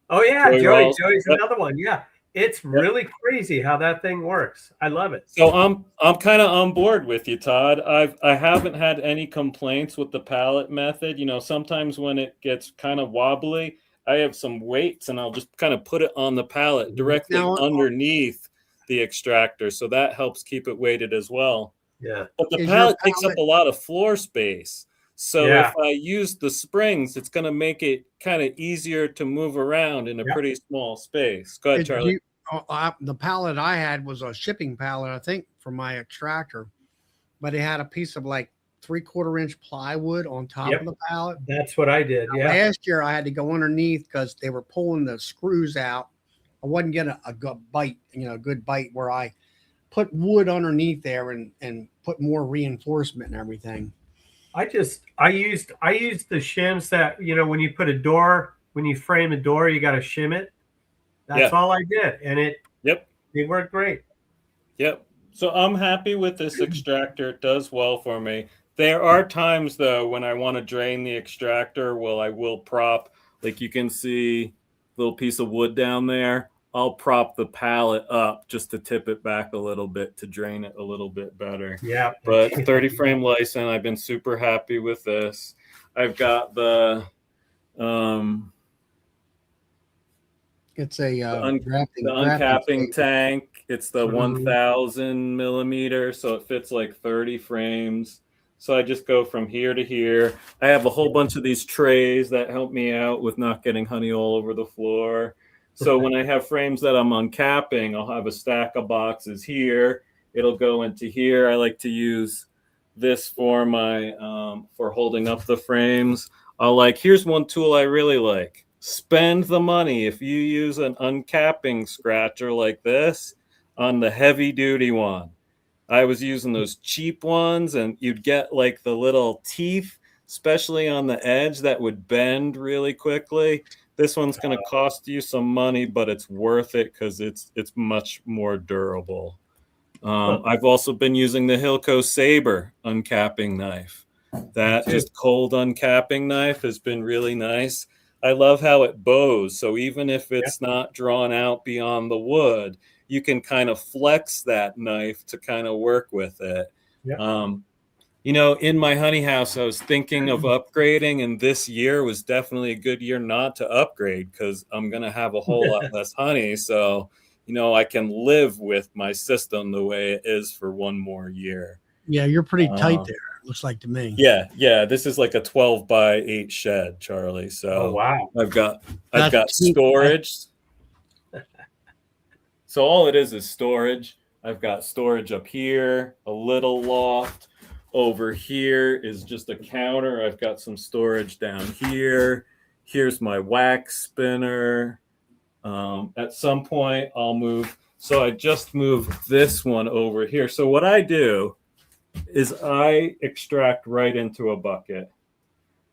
Oh, yeah, Joey. Joey's another one. Yeah. It's really crazy how that thing works. I love it. So I'm kind of on board with you, Todd. I haven't had any complaints with the pallet method. Sometimes when it gets kind of wobbly, I have some weights and I'll just kind of put it on the pallet directly underneath the extractor. So that helps keep it weighted as well. Yeah. But the pallet takes up a lot of floor space. So if I use the springs, it's going to make it kind of easier to move around in a pretty small space. Go ahead, Charlie. The pallet I had was a shipping pallet, I think, for my extractor, but it had a piece of like 3/4 inch plywood on top of the pallet. That's what I did. Yeah. Last year I had to go underneath because they were pulling the screws out. I wasn't getting a good bite, a good bite where I put wood underneath there and put more reinforcement and everything. I used the shims that, when you put when you frame a door, you got to shim it. That's all I did. And it worked great. Yep. So I'm happy with this extractor. It does well for me. There are times though, when I want to drain the extractor, I will prop, like you can see a little piece of wood down there. I'll prop the pallet up just to tip it back a little bit to drain it a little bit better. Yeah. But 30 frame Lyson, I've been super happy with this. I've got the it's a uncapping tank. It's the 1000 millimeter, so it fits like 30 frames. So I just go from here to here. I have a whole bunch of these trays that help me out with not getting honey all over the floor. So when I have frames that I'm uncapping, I'll have a stack of boxes here. It'll go into here. I like to use this for my for holding up the frames. Here's one tool I really like. Spend the money. If you use an uncapping scratcher like this on the heavy duty one. I was using those cheap ones and you'd get like the little teeth, especially on the edge, that would bend really quickly. This one's going to cost you some money, but it's worth it because it's much more durable. I've also been using the Hilco Saber uncapping knife. That just cold uncapping knife has been really nice. I love how it bows. So even if Yeah. it's not drawn out beyond the wood, you can kind of flex that knife to kind of work with it. Yeah. You know, in my honey house, I was thinking of upgrading, and this year was definitely a good year not to upgrade because I'm going to have a whole lot less honey. So, you know, I can live with my system the way it is for one more year. Yeah, you're pretty tight there. Looks like to me. Yeah. This is like a 12 by 8 shed, Charlie. So Oh, wow. I've got That's storage. So all it is storage. I've got storage up here, a little loft. Over here is just a counter. I've got some storage down here. Here's my wax spinner. At some point, I'll move. So I just moved this one over here. So what I do is I extract right into a bucket.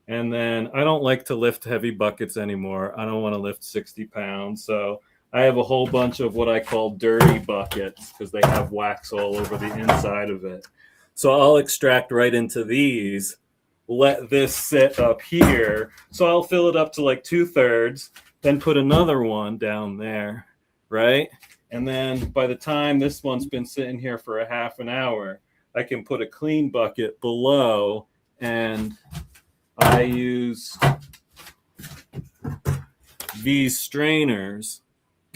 And then I don't like to lift heavy buckets anymore. I don't want to lift 60 pounds. So I have a whole bunch of what I call dirty buckets because they have wax all over the inside of it. So I'll extract right into these, let this sit up here. So I'll fill it up to like 2/3, then put another one down there, right? And then by the time this one's been sitting here for a half an hour, I can put a clean bucket below, and I use these strainers.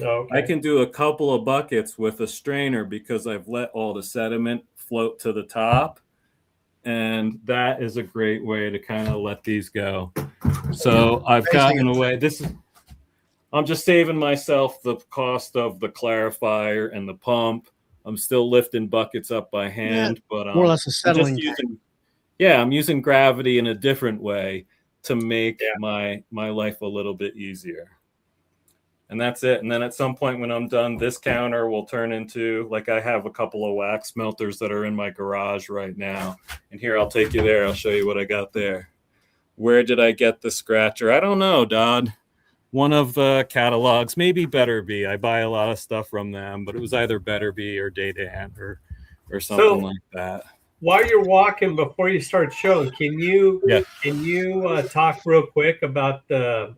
Okay. I can do a couple of buckets with a strainer because I've let all the sediment float to the top, and that is a great way to kind of let these go. So I've gotten away. I'm just saving myself the cost of the clarifier and the pump. I'm still lifting buckets up by hand, but more or less a settling. I'm using gravity in a different way to make my life a little bit easier. And that's it. And then at some point when I'm done, this counter will turn into, like, I have a couple of wax melters that are in my garage right now. And here, I'll take you there. I'll show you what I got there. Where did I get the scratcher? I don't know, Todd. One of the catalogs, maybe Better Bee. I buy a lot of stuff from them, but it was either Better Bee or Daydan or something like that. While you're walking, before you start showing, can you talk real quick about the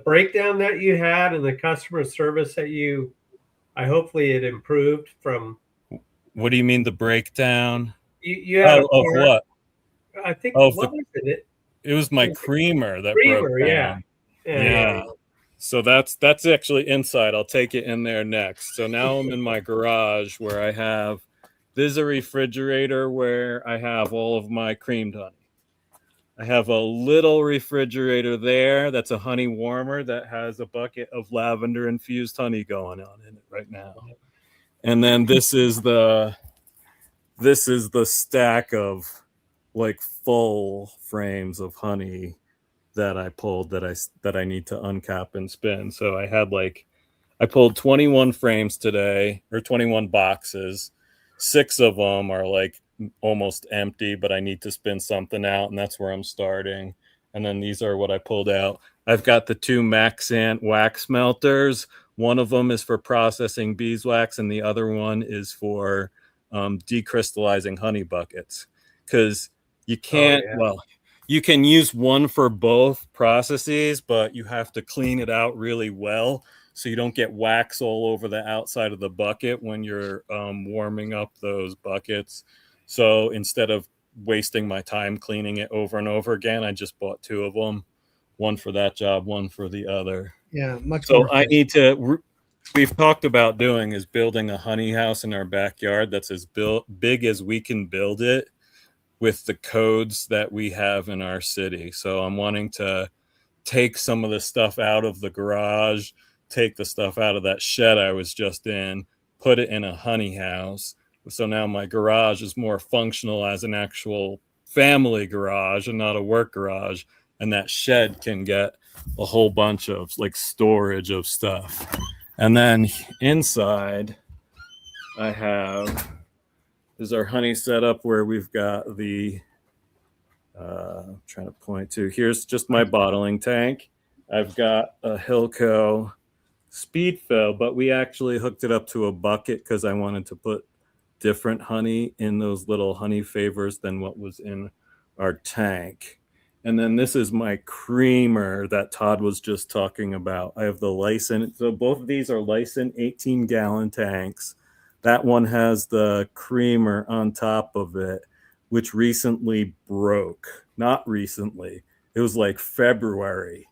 breakdown that you had and the customer service that hopefully it improved from? What do you mean the breakdown? You had of what? I think what was it? It was my creamer that broke down. Yeah. So that's actually inside. I'll take it in there next. So now I'm in my garage where I have, there's a refrigerator where I have all of my creamed honey. I have a little refrigerator there that's a honey warmer that has a bucket of lavender infused honey going on in it right now. And then this is the stack of like full frames of honey that I pulled that I need to uncap and spin. So I pulled 21 frames today, or 21 boxes. 6 of them are like almost empty, but I need to spin something out, and that's where I'm starting. And then these are what I pulled out. I've got the 2 Maxant wax melters. One of them is for processing beeswax, and the other one is for decrystallizing honey buckets. Because you can't, you can use one for both processes, but you have to clean it out really well so you don't get wax all over the outside of the bucket when you're warming up those buckets. So instead of wasting my time cleaning it over and over again, I just bought 2 of them, one for that job, one for the other. Yeah, much so more. I need to, we've talked about doing is building a honey house in our backyard that's as big as we can build it with the codes that we have in our city. So I'm wanting to take some of the stuff out of the garage, take the stuff out of that shed I was just in, put it in a honey house. So now my garage is more functional as an actual family garage and not a work garage. And that shed can get a whole bunch of like storage of stuff. And then inside I have is our honey setup where we've got the, I'm trying to point to, here's just my bottling tank. I've got a Hilco speed fill, but we actually hooked it up to a bucket because I wanted to put different honey in those little honey favors than what was in our tank. And then this is my creamer that Todd was just talking about. I have the Lyson. So both of these are Lyson 18-gallon tanks. That one has the creamer on top of it, which recently broke. Not recently. It was like February.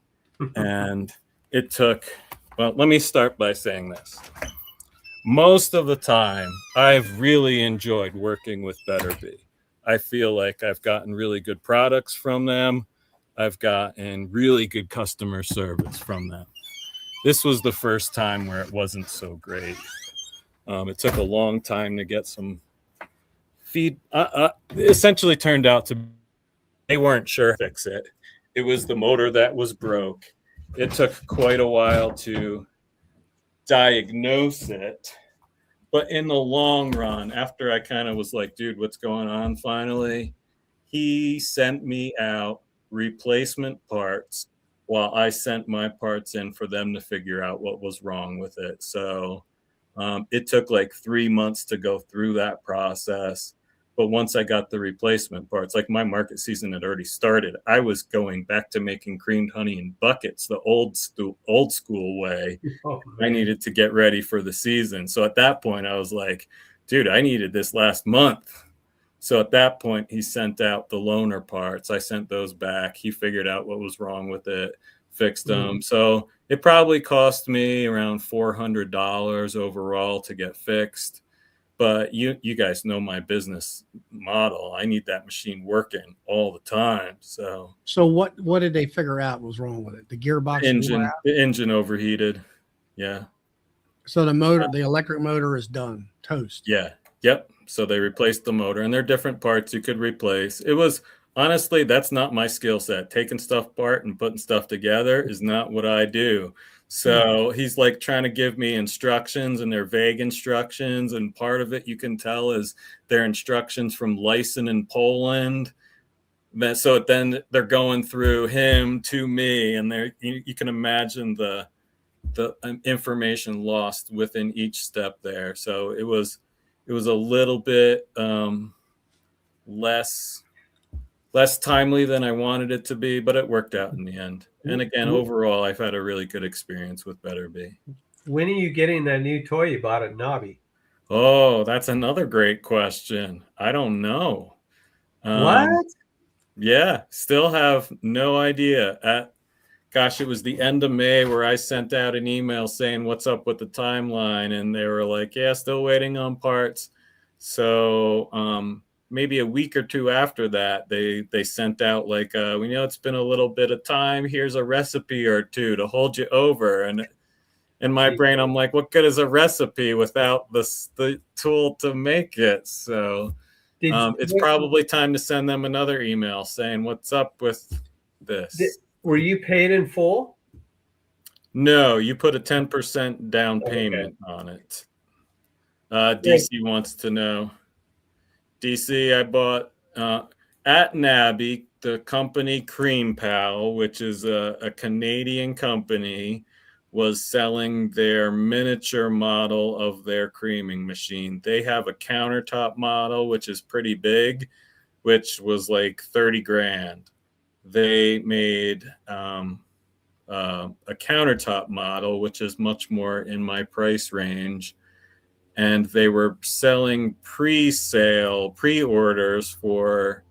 And it took, well, let me start by saying this. Most of the time, I've really enjoyed working with Better Bee. I feel like I've gotten really good products from them. I've gotten really good customer service from them. This was the first time where it wasn't so great. It took a long time to get some feed. It essentially turned out to, they weren't sure to fix it. It was the motor that was broke. It took quite a while to diagnose it. But in the long run, after I kind of was like, dude, what's going on finally? He sent me out replacement parts while I sent my parts in for them to figure out what was wrong with it. So it took like 3 months to go through that process. But once I got the replacement parts, like my market season had already started, I was going back to making creamed honey in buckets, the old school way. Oh, I needed to get ready for the season. So at that point, I was like, dude, I needed this last month. So at that point, he sent out the loaner parts. I sent those back. He figured out what was wrong with it, fixed them. So it probably cost me around $400 overall to get fixed. But you guys know my business model. I need that machine working all the time. So what did they figure out was wrong with it? The gearbox the engine overheated. Yeah. So the motor, the electric motor is done, toast. Yeah. Yep. So they replaced the motor, and there are different parts you could replace. It was, honestly, that's not my skill set. Taking stuff apart and putting stuff together is not what I do. So he's like trying to give me instructions, and they're vague instructions. And part of it you can tell is their instructions from Lyson in Poland. So then they're going through him to me, and you can imagine the information lost within each step there. So it was a little bit less timely than I wanted it to be, but it worked out in the end. And again, overall, I've had a really good experience with Better Bee. When are you getting that new toy you bought at Nobby? Oh, that's another great question. I don't know. What? Yeah, still have no idea. Gosh, it was the end of May where I sent out an email saying, what's up with the timeline? And they were like, yeah, still waiting on parts. So maybe a week or two after that, they sent out like, we know it's been a little bit of time. Here's a recipe or two to hold you over. And in my brain, I'm like, what good is a recipe without the tool to make it? So it's probably time to send them another email saying, what's up with this? Were you paid in full? No, you put a 10% down payment on it. DC wants to know. DC, I bought at Nabby, the company Cream Pal, which is a Canadian company, was selling their miniature model of their creaming machine. They have a countertop model, which is pretty big, which was like 30 grand. They made a countertop model, which is much more in my price range. And they were selling pre-orders for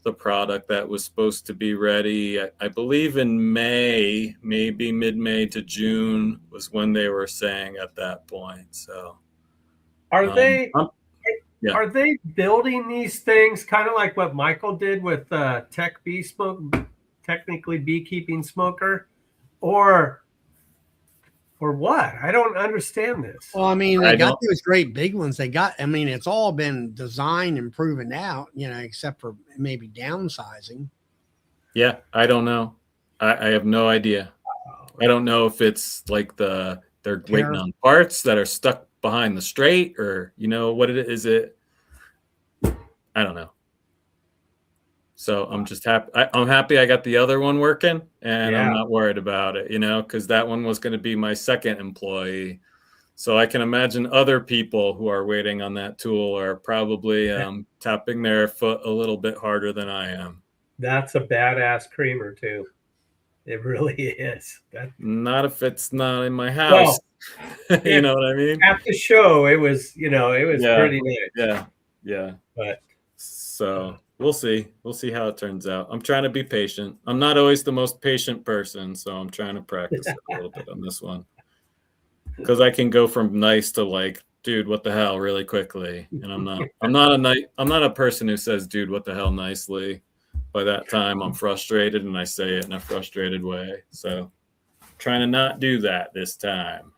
the product that was supposed to be ready. I believe in May, maybe mid-May to June was when they were saying at that point. So are they building these things kind of like what Michael did with technically beekeeping smoker, or what? I don't understand this. Well, I mean, they got those great big ones. It's all been designed and proven out, except for maybe downsizing. Yeah, I don't know. I have no idea. I don't know if it's like they're waiting on parts that are stuck behind the straight, or what it is. I don't know. So I'm just happy. I'm happy I got the other one working, and I'm not worried about it, because that one was going to be my second employee. So I can imagine other people who are waiting on that tool are probably tapping their foot a little bit harder than I am. That's a badass creamer too. It really is. Not if it's not in my house. Well, You know what I mean? at the show, it was Yeah. pretty nice. Yeah. But So we'll see. We'll see how it turns out. I'm trying to be patient. I'm not always the most patient person, so I'm trying to practice it a little bit on this one. Because I can go from nice to like, dude, what the hell, really quickly. And I'm not a person who says, dude, what the hell, nicely. By that time, I'm frustrated and I say it in a frustrated way. So trying to not do that this time.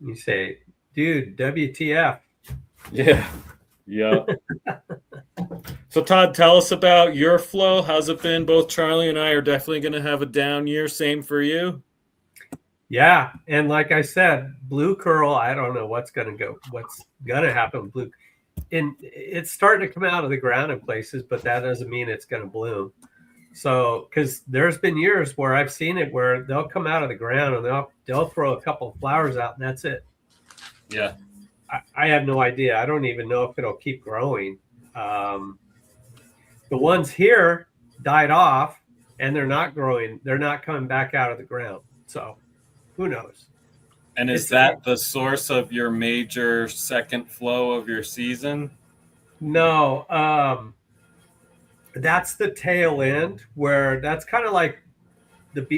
you say, dude, WTF? Yeah. Yeah. So Todd, tell us about your flow. How's it been? Both Charlie and I are definitely going to have a down year. Same for you. Yeah, and like I said, blue curl, I don't know what's gonna happen with blue. And it's starting to come out of the ground in places, but that doesn't mean it's gonna bloom. So, because there's been years where I've seen it where they'll come out of the ground and they'll throw a couple of flowers out and that's it. Yeah. I have no idea. I don't even know if it'll keep growing. The ones here died off and they're not growing. They're not coming back out of the ground. So who knows? And is that the source of your major second flow of your season? No, that's the tail end where that's kind of like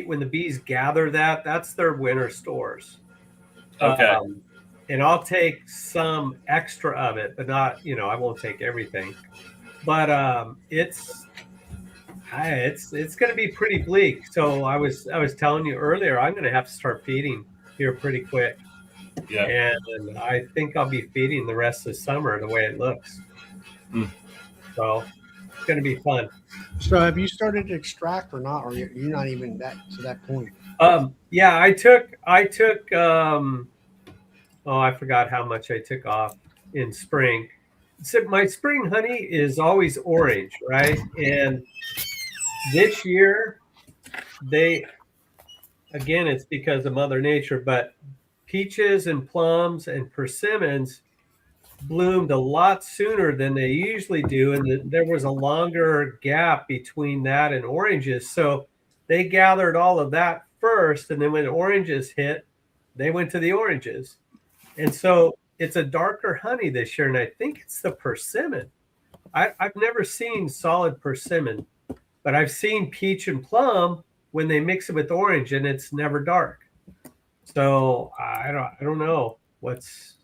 when the bees gather that's their winter stores. Okay. And I'll take some extra of it, but not, I won't take everything. But it's going to be pretty bleak. So I was telling you earlier, I'm going to have to start feeding here pretty quick. Yeah. And I think I'll be feeding the rest of the summer the way it looks. So it's going to be fun. So have you started to extract or not? Or you're not even to that point? Yeah, I took I forgot how much I took off in spring. So my spring honey is always orange, right? And this year, it's because of Mother Nature, but peaches and plums and persimmons bloomed a lot sooner than they usually do. And there was a longer gap between that and oranges. So they gathered all of that first. And then when oranges hit, they went to the oranges. And so it's a darker honey this year. And I think it's the persimmon. I've never seen solid persimmon, but I've seen peach and plum when they mix it with orange and it's never dark. So I don't know what's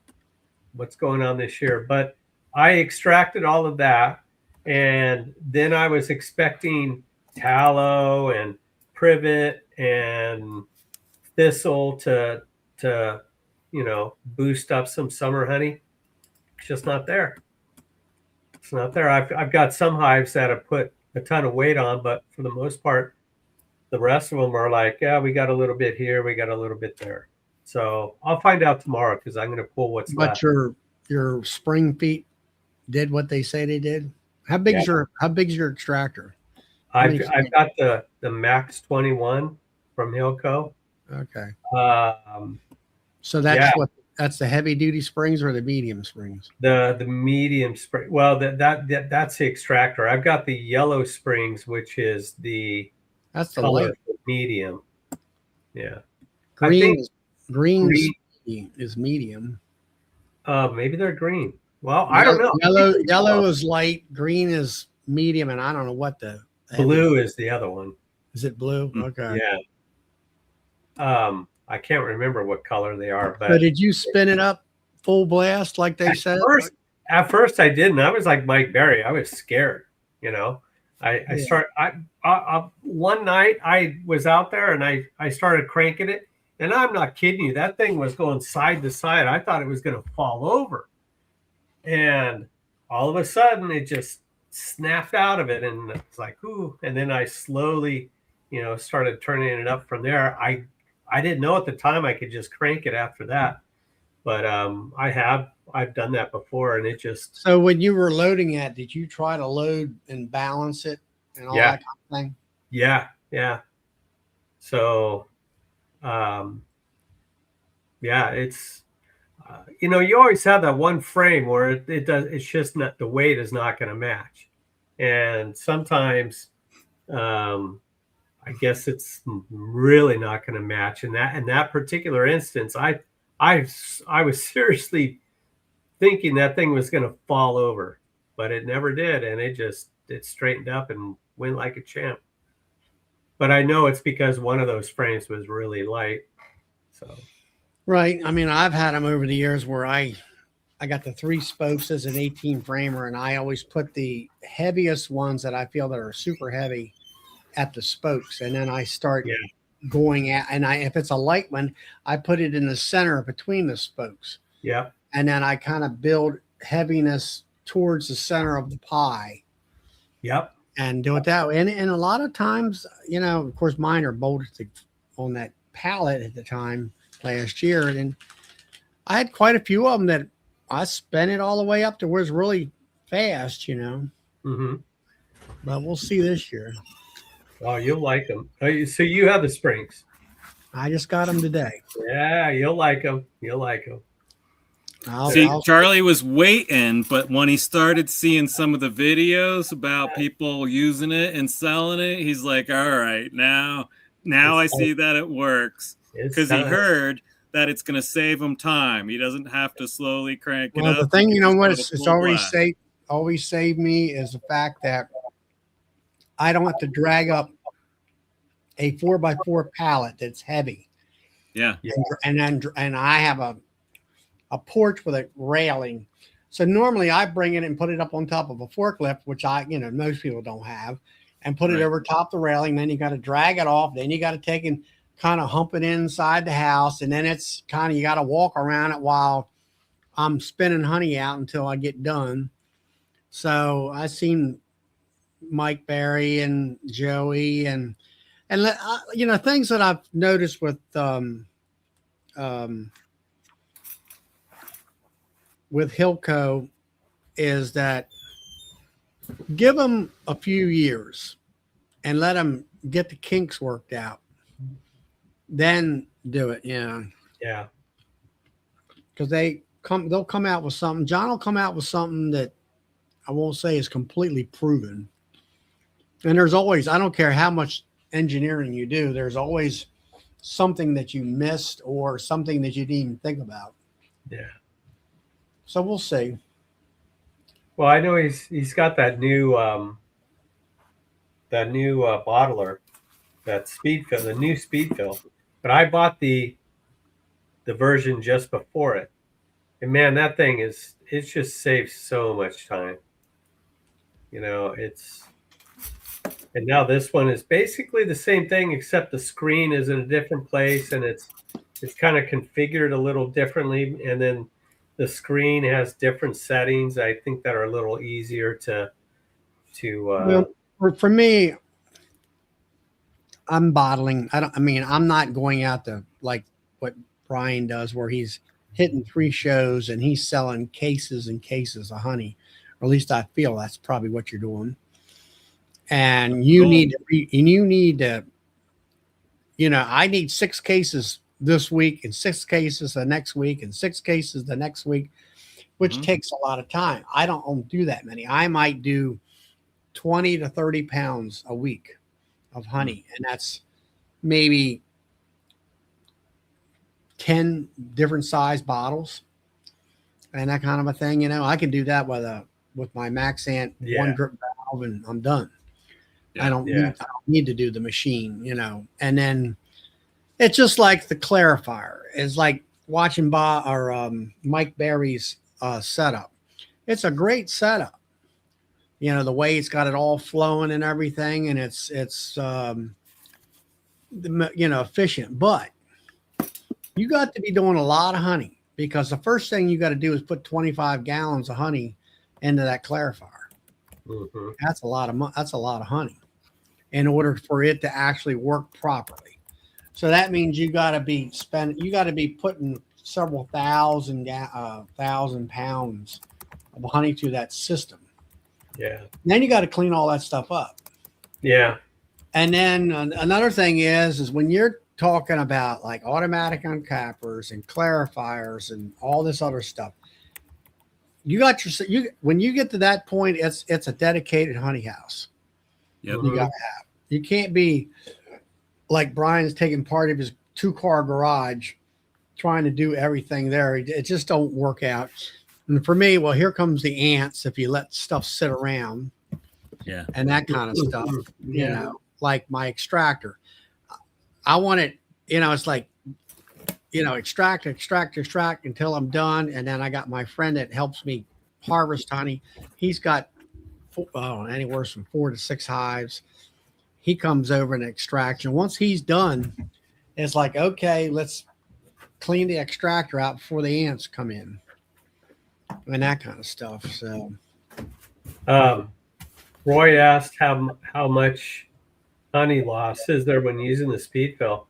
going on this year, but I extracted all of that. And then I was expecting tallow and privet and thistle to boost up some summer honey. It's just not there. It's not there. I've got some hives that have put a ton of weight on, but for the most part, the rest of them are like, yeah, we got a little bit here, we got a little bit there. So I'll find out tomorrow because I'm going to pull what's left. But your spring feet did what they say they did. How big's your extractor? I've got the Max 21 from Hilco. Okay. So that's the heavy duty springs or the medium springs? The medium spring. Well, that's the extractor. I've got the yellow springs, which is that's the light medium. Yeah. Green is medium. Maybe they're green. Well, I don't know. Yellow is light, green is medium, and I don't know what the blue is the other one. Is it blue? Okay. Yeah. I can't remember what color they are, but so did you spin it up full blast like they said? At first I didn't. I was like Mike Berry. I was scared, one night I was out there and I started cranking it, and I'm not kidding you. That thing was going side to side. I thought it was going to fall over. And all of a sudden it just snapped out of it. And it's like, ooh. And then I slowly, started turning it up from there. I didn't know at the time I could just crank it after that. But I've done that before, and it just. So when you were loading it, did you try to load and balance it and all that kind of thing? Yeah. Yeah. So, it's, you always have that one frame where it's just not, the weight is not going to match. And sometimes I guess it's really not going to match. In that particular instance, I was seriously thinking that thing was going to fall over, but it never did, and it straightened up and went like a champ. But I know it's because one of those frames was really light. So Right. I mean, I've had them over the years where I got the 3 spokes as an 18 framer, and I always put the heaviest ones that I feel that are super heavy at the spokes, and then I start going at, and if it's a light one, I put it in the center between the spokes. yeah. And then I kind of build heaviness towards the center of the pie. Yep. And do it that way. And a lot of times, of course, mine are bolted on that pallet at the time last year. And I had quite a few of them that I spent it all the way up to where it's really fast, Mm-hmm. But we'll see this year. Oh, you'll like them. So you have the springs. I just got them today. Yeah, you'll like them. You'll like them. Charlie was waiting, but when he started seeing some of the videos about people using it and selling it, he's like, all right, now I see that it works. Because he heard that it's going to save him time. He doesn't have to slowly crank it up. The thing, it's always saved me is the fact that I don't have to drag up a 4x4 pallet that's heavy. Yeah. And I have a porch with a railing. So normally I bring it and put it up on top of a forklift, which most people don't have, and put it over top the railing. Then you got to drag it off. Then you got to take and kind of hump it inside the house. And then it's kind of, you got to walk around it while I'm spinning honey out until I get done. So I seen Mike Barry and Joey and things that I've noticed with Hilco is that give them a few years and let them get the kinks worked out. Then do it. Yeah. Yeah. Because they'll come out with something. John will come out with something that I won't say is completely proven. And there's always, I don't care how much engineering you do, there's always something that you missed or something that you didn't even think about. Yeah. So we'll see. Well, I know he's got that new bottler, that speed fill, the new speed fill. But I bought the version just before it, and man, that thing it just saves so much time. And now this one is basically the same thing, except the screen is in a different place, and it's kind of configured a little differently, and then the screen has different settings, I think, that are a little easier to for me, I'm bottling. I'm not going out to like what Bryan does, where he's hitting 3 shows and he's selling cases and cases of honey. Or at least I feel that's probably what you're doing. And you need to, I need 6 cases this week and 6 cases the next week and 6 cases the next week, which takes a lot of time. I don't do that many. I might do 20 to 30 pounds a week of honey. And that's maybe 10 different size bottles and that kind of a thing. I can do that with my Maxant 1 drip valve and I'm done. I don't need to do the machine, and then it's just like the clarifier. It's like watching Mike Barry's setup. It's a great setup. The way it's got it all flowing and everything, and it's efficient. But you got to be doing a lot of honey, because the first thing you got to do is put 25 gallons of honey into that clarifier. Mm-hmm. That's a lot of honey in order for it to actually work properly. So that means you got to be putting several thousand pounds of honey through that system. Yeah. And then you got to clean all that stuff up. Yeah. And then another thing is when you're talking about like automatic uncappers and clarifiers and all this other stuff, when you get to that point, it's a dedicated honey house. Yep. You got to have. You can't be like Bryan's taking part of his 2-car garage trying to do everything there. It just don't work out. And for me, well, here comes the ants if you let stuff sit around Yeah. and that kind of stuff, you know, like my extractor. I want it, it's like, extract until I'm done. And then I got my friend that helps me harvest honey. He's got anywhere from 4 to 6 hives. He comes over and extracts. And once he's done, it's like, okay, let's clean the extractor out before the ants come in and that kind of stuff. So, Roy asked how much honey loss is there when using the speed fill.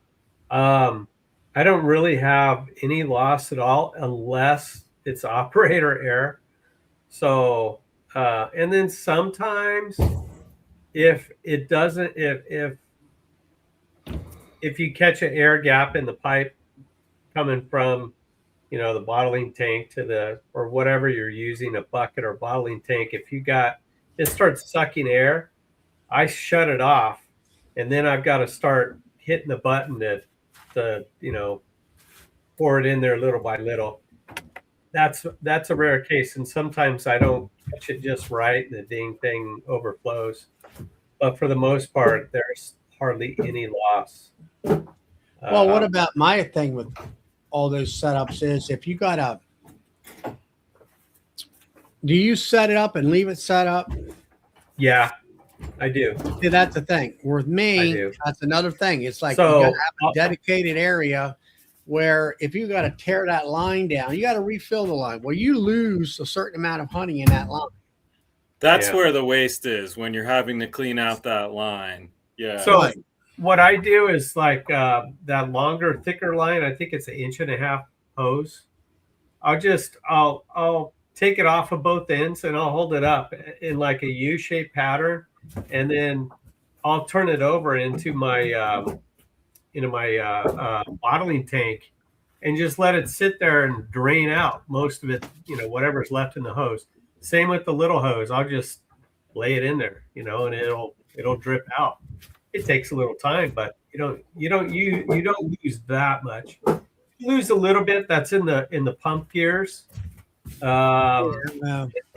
I don't really have any loss at all unless it's operator error. So, and then sometimes if it doesn't, if you catch an air gap in the pipe coming from, the bottling tank to or whatever you're using, a bucket or bottling tank, if it starts sucking air, I shut it off, and then I've got to start hitting the button to pour it in there little by little. That's a rare case, and sometimes I don't catch it just right, and the dang thing overflows. But for the most part, there's hardly any loss. well, what about my thing with all those setups is if you got do you set it up and leave it set up? Yeah, I do. See, that's the thing. With me, that's another thing. It's like you gotta have a dedicated area where if you got to tear that line down, you got to refill the line. Well, you lose a certain amount of honey in that line. That's where the waste is when you're having to clean out that line. Yeah. So what I do is like that longer, thicker line. I think it's 1.5 inch hose. I'll take it off of both ends and I'll hold it up in like a U-shaped pattern, and then I'll turn it over into my bottling tank and just let it sit there and drain out most of it, whatever's left in the hose. Same with the little hose. I'll just lay it in there, and it'll drip out. It takes a little time, but you don't lose that much. You lose a little bit. That's in the pump gears, and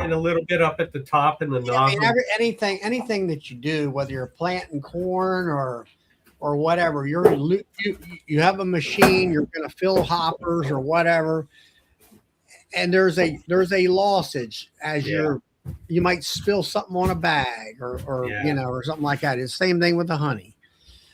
a little bit up at the top in the nozzle. I mean, anything that you do, whether you're planting corn or whatever, you have a machine, you're going to fill hoppers or whatever, and there's a lossage as you might spill something on a bag or something like that. It's the same thing with the honey.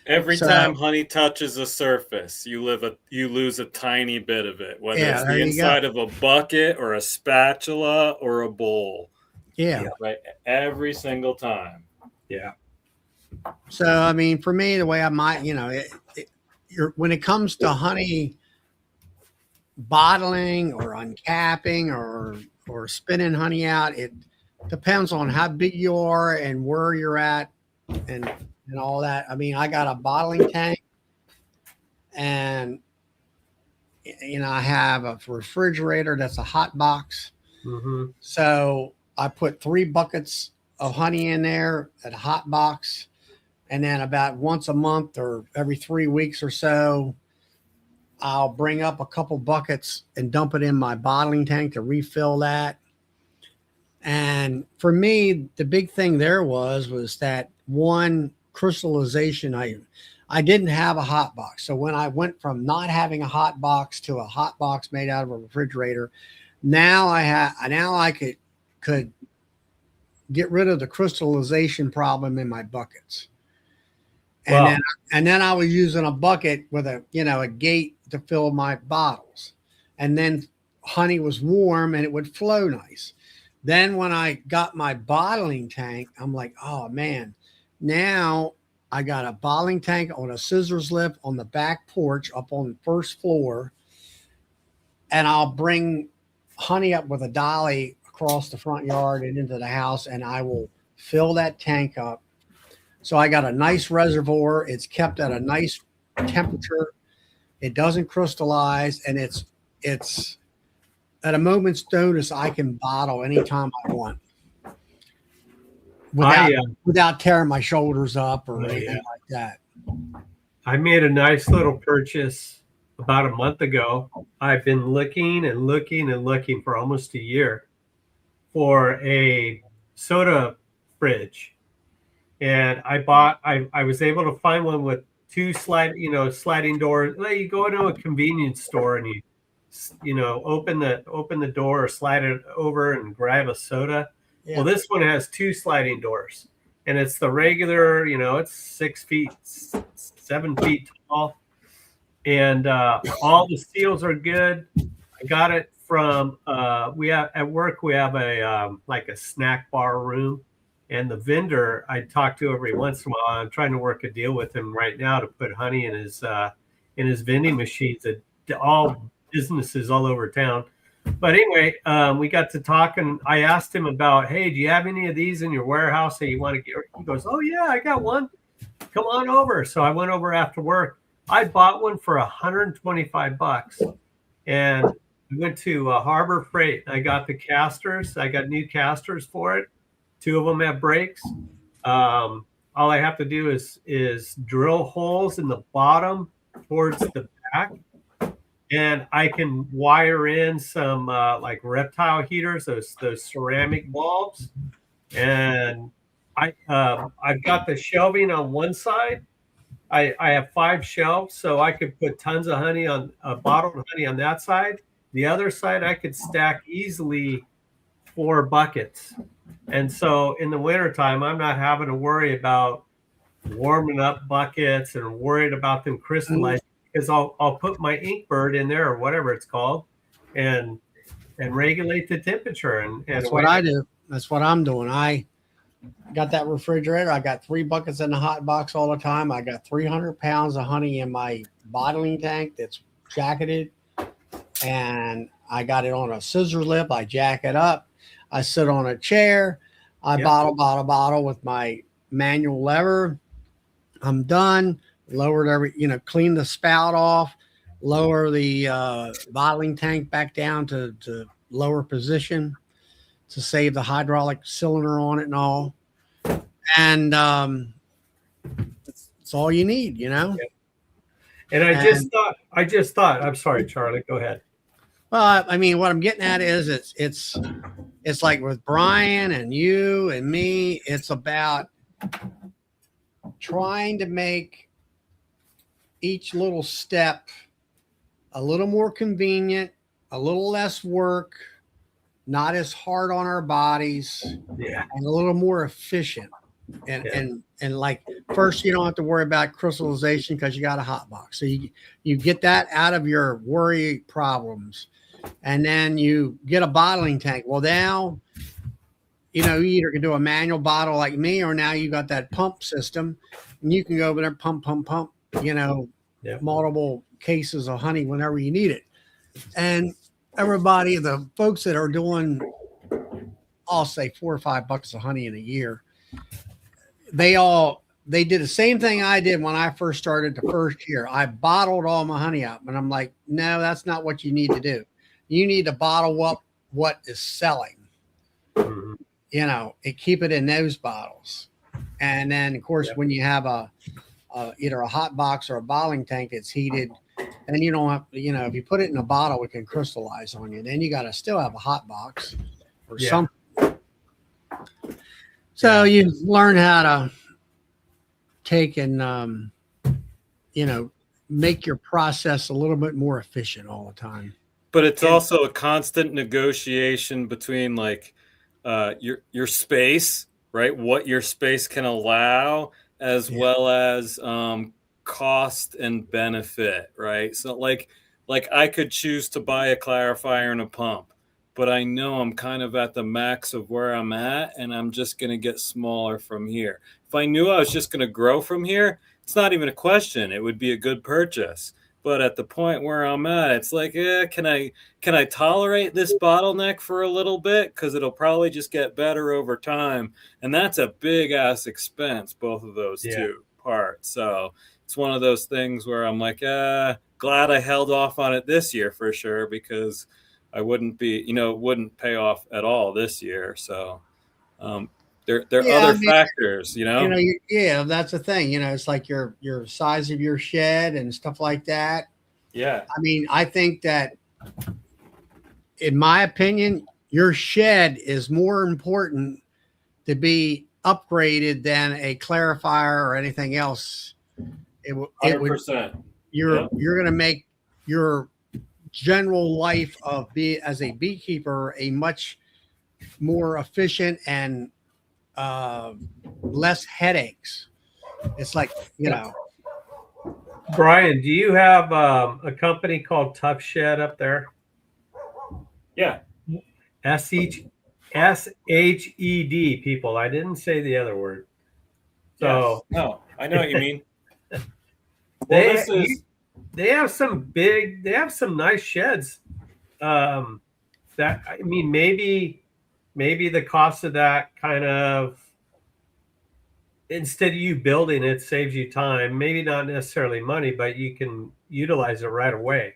Every time honey touches a surface, you lose a tiny bit of it, whether it's the inside of a bucket or a spatula or a bowl. Yeah. Right. Every single time. Yeah. So, I mean, for me, the way I might, when it comes to honey bottling or uncapping or spinning honey out, it depends on how big you are and where you're at and all that. I mean, I got a bottling tank and, I have a refrigerator that's a hot box. Mm-hmm. So I put 3 buckets of honey in there at a hot box. And then about once a month or every 3 weeks or so, I'll bring up a couple buckets and dump it in my bottling tank to refill that. And for me, the big thing there was that one crystallization. I didn't have a hot box. So when I went from not having a hot box to a hot box made out of a refrigerator, now I could get rid of the crystallization problem in my buckets. And then I was using a bucket with a gate to fill my bottles. And then honey was warm and it would flow nice. Then when I got my bottling tank, I'm like, oh man, now I got a bottling tank on a scissors lift on the back porch up on the first floor. And I'll bring honey up with a dolly across the front yard and into the house, and I will fill that tank up. So I got a nice reservoir. It's kept at a nice temperature. It doesn't crystallize, and it's at a moment's notice. I can bottle anytime I want. without tearing my shoulders up or Oh, anything yeah. like that. I made a nice little purchase about a month ago. I've been looking and looking and looking for almost a year for a soda fridge. And I was able to find one with two sliding doors. Like you go into a convenience store and open the door or slide it over and grab a soda. Yeah. Well, this one has two sliding doors, and it's the regular, it's 6 feet, 7 feet tall, and all the seals are good. I got it from at work we have a like a snack bar room, and the vendor I talk to every once in a while. I'm trying to work a deal with him right now to put honey in his vending machines at all businesses all over town. But anyway, we got to talking. I asked him about, hey, do you have any of these in your warehouse that you want to get? He goes, oh yeah, I got one. Come on over. So I went over after work. I bought one for $125, and we went to Harbor Freight. I got the casters. I got new casters for it. 2 of them have brakes. All I have to do is drill holes in the bottom towards the back, and I can wire in some like reptile heaters, those ceramic bulbs, and I've got the shelving on one side. I have 5 shelves, so I could put tons of honey on a bottle of honey on that side. The other side, I could stack easily 4 buckets. And so in the wintertime, I'm not having to worry about warming up buckets and worried about them crystallizing, because I'll put my ink bird in there or whatever it's called and regulate the temperature. And That's what I do. That's what I'm doing. I got that refrigerator. I got 3 buckets in the hot box all the time. I got 300 pounds of honey in my bottling tank that's jacketed, and I got it on a scissor lip. I jack it up. I sit on a chair. I bottle with my manual lever. I'm done. Lowered clean the spout off, lower the bottling tank back down to lower position to save the hydraulic cylinder on it and all. And it's all you need, And I just thought, I'm sorry, Charlie, go ahead. Well, I mean, what I'm getting at is it's like with Bryan and you and me, it's about trying to make each little step a little more convenient, a little less work, not as hard on our bodies, and a little more efficient. And like, first, you don't have to worry about crystallization because you got a hot box. So you get that out of your worry problems. And then you get a bottling tank. Well, now, you either can do a manual bottle like me, or now you got that pump system, and you can go over there, pump, multiple cases of honey whenever you need it. And everybody, the folks that are doing, I'll say 4 or 5 buckets of honey in a year, they did the same thing I did when I first started the first year. I bottled all my honey up, and I'm like, no, that's not what you need to do. You need to bottle up what is selling, and keep it in those bottles. And then, of course, when you have either a hot box or a bottling tank that's heated, and you don't have, if you put it in a bottle, it can crystallize on you. Then you got to still have a hot box or something. So you learn how to take and, make your process a little bit more efficient all the time. But it's also a constant negotiation between like your space, right? What your space can allow, as well as cost and benefit, right? So like I could choose to buy a clarifier and a pump, but I know I'm kind of at the max of where I'm at, and I'm just going to get smaller from here. If I knew I was just going to grow from here, it's not even a question. It would be a good purchase. But at the point where I'm at, it's like, can I tolerate this bottleneck for a little bit? Because it'll probably just get better over time. And that's a big ass expense, both of those two parts. So it's one of those things where I'm like, glad I held off on it this year for sure, because I wouldn't be, it wouldn't pay off at all this year. So There are Yeah, other I mean, factors, you know? yeah, that's the thing. It's like your size of your shed and stuff like that. Yeah. I mean, I think that, in my opinion, your shed is more important to be upgraded than a clarifier or anything else. It would 100%. you're going to make your general life of as a beekeeper a much more efficient and less headaches. It's like, Bryan, do you have a company called Tough Shed up there? Yeah. SHED, people. I didn't say the other word. So yes. No, I know what you mean. they have some nice sheds. That, I mean, maybe the cost of that kind of, instead of you building it, saves you time. Maybe not necessarily money, but you can utilize it right away.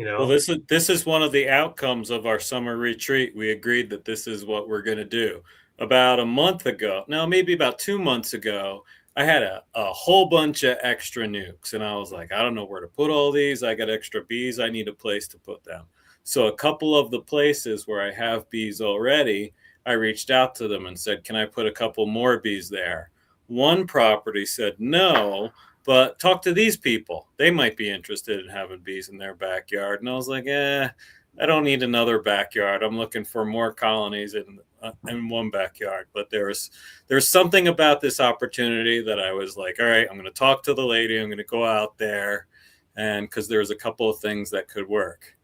Well, this is one of the outcomes of our summer retreat. We agreed that this is what we're going to do. About a month ago, no, maybe about 2 months ago, I had a whole bunch of extra nukes, and I was like, I don't know where to put all these. I got extra bees. I need a place to put them. So a couple of the places where I have bees already, I reached out to them and said, can I put a couple more bees there? One property said no, but talk to these people. They might be interested in having bees in their backyard. And I was like, I don't need another backyard. I'm looking for more colonies in one backyard. But there's something about this opportunity that I was like, all right, I'm going to talk to the lady. I'm going to go out there, and because there's a couple of things that could work.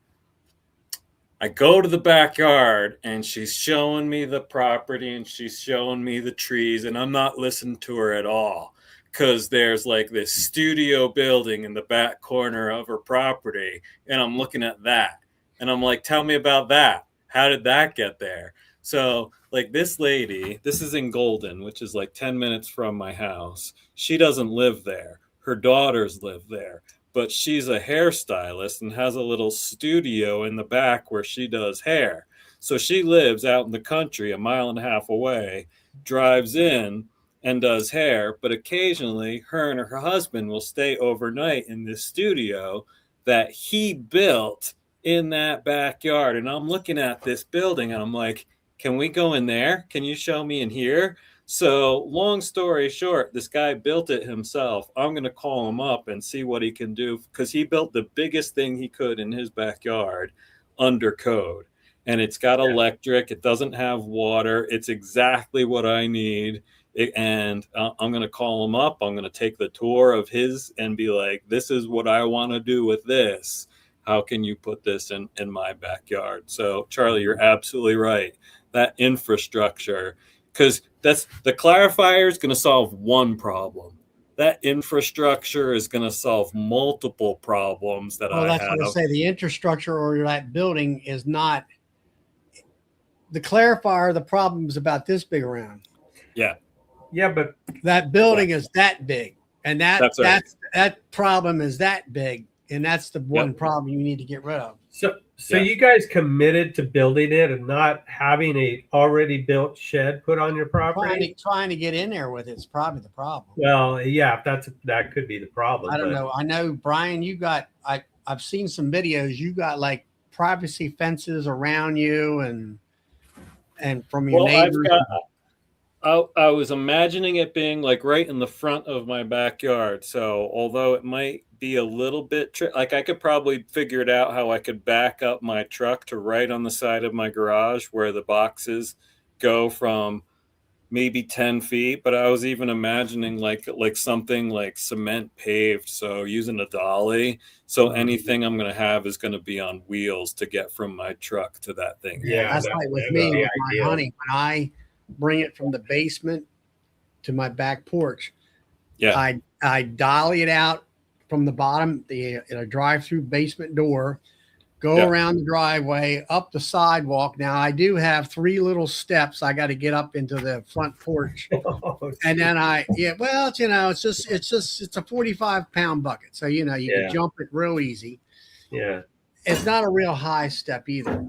I go to the backyard, and she's showing me the property, and she's showing me the trees, and I'm not listening to her at all, because there's like this studio building in the back corner of her property, and I'm looking at that, and I'm like, tell me about that. How did that get there? So like this lady, this is in Golden, which is like 10 minutes from my house. She doesn't live there. Her daughters live there. But she's a hairstylist and has a little studio in the back where she does hair. So she lives out in the country, a mile and a half away, drives in and does hair. But occasionally her and her husband will stay overnight in this studio that he built in that backyard. And I'm looking at this building and I'm like, can we go in there? Can you show me in here? So long story short, this guy built it himself. I'm going to call him up and see what he can do, because he built the biggest thing he could in his backyard under code. And it's got electric. It doesn't have water. It's exactly what I need. I'm going to call him up. I'm going to take the tour of his and be like, this is what I want to do with this. How can you put this in my backyard? So Charlie, you're absolutely right. That infrastructure, because that's the clarifier is going to solve one problem. That infrastructure is going to solve multiple problems that I have. That's what I say. The infrastructure or that building is not the clarifier. The problem is about this big around. Yeah. Yeah, but that building is that big, and that problem is that big, and that's the one problem you need to get rid of. So you guys committed to building it and not having a already built shed put on your property? Trying to get in there with it's probably the problem. Well, yeah, that could be the problem. I don't know. I know, Bryan, I've seen some videos. You got like privacy fences around you and from your neighbors. I was imagining it being like right in the front of my backyard. So although it might be a little bit like I could probably figure it out how I could back up my truck to right on the side of my garage where the boxes go from maybe 10 feet. But I was even imagining like something like cement paved. So using a dolly. So anything I'm going to have is going to be on wheels to get from my truck to that thing. Yeah, that's like with me with my honey. When I bring it from the basement to my back porch, I dolly it out from the bottom, the drive-through basement door, go around the driveway, up the sidewalk. Now I do have 3 little steps I got to get up into the front porch, and then it's a 45-pound bucket, so you can jump it real easy. Yeah, it's not a real high step either.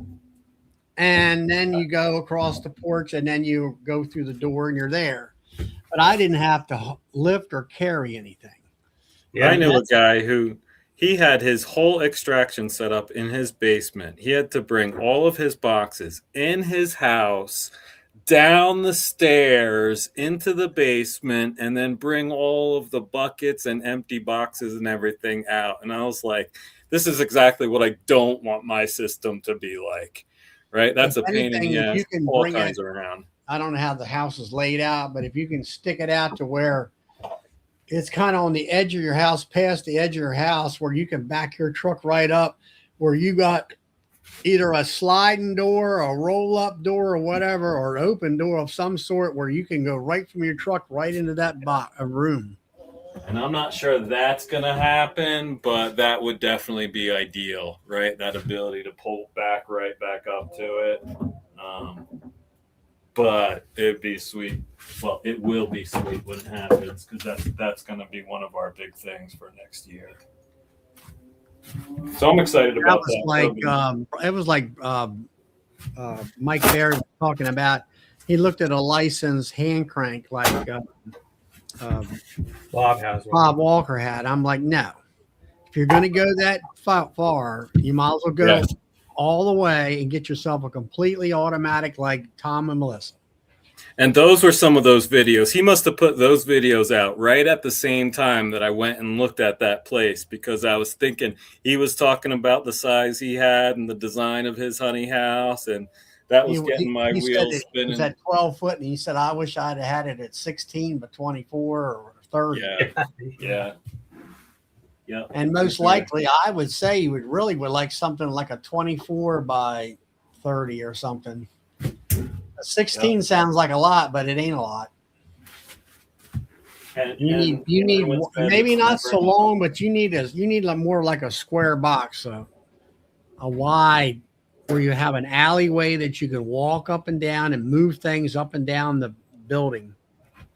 and then you go across the porch, and then you go through the door, and you're there. But I didn't have to lift or carry anything. Yeah, I knew a guy who he had his whole extraction set up in his basement. He had to bring all of his boxes in his house down the stairs into the basement and then bring all of the buckets and empty boxes and everything out. And I was like, this is exactly what I don't want my system to be like. Right? That's If a pain in anything, the if ass you can all bring kinds it- around. I don't know how the house is laid out, but if you can stick it out to where it's kind of on the edge of your house, past the edge of your house, where you can back your truck right up, where you got either a sliding door, a roll-up door, or whatever, or an open door of some sort, where you can go right from your truck right into that room. And I'm not sure that's going to happen, but that would definitely be ideal, right? That ability to pull back right back up to it. But it'd be sweet. Well, it will be sweet when it happens, because that's going to be one of our big things for next year. So I'm excited about that. It was like Mike Barry was talking about. He looked at a licensed hand crank like Bob has one. Bob Walker had. I'm like, no. If you're going to go that far, you might as well go Yes. all the way and get yourself a completely automatic like Tom and Melissa. And those were some of those videos. He must have put those videos out right at the same time that I went and looked at that place, because I was thinking he was talking about the size he had and the design of his honey house, and that was getting my wheels spinning. He's at 12 foot, and he said, I wish I'd had it at 16, but 24 or 30. Yeah. And most likely, I would say you would like something like a 24 by 30 or something. A 16 sounds like a lot, but it ain't a lot. You need maybe not so long, but you need more like a square box, a wide, where you have an alleyway that you can walk up and down and move things up and down the building.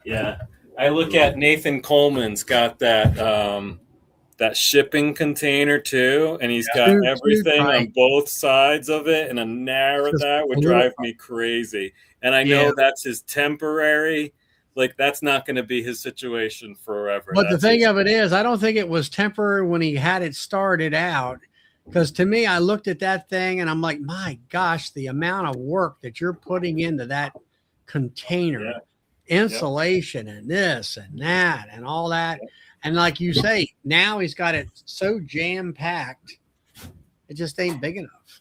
Yeah, I look at Nathan Coleman's got that shipping container too, and he's got everything on both sides of it, and a narrow that would drive me crazy. And I know that's his temporary, like that's not going to be his situation forever. But the thing of it is, I don't think it was temporary when he had it started out, because to me, I looked at that thing and I'm like, my gosh, the amount of work that you're putting into that container, insulation and this and that and all that. And like you say, now he's got it so jam-packed, it just ain't big enough.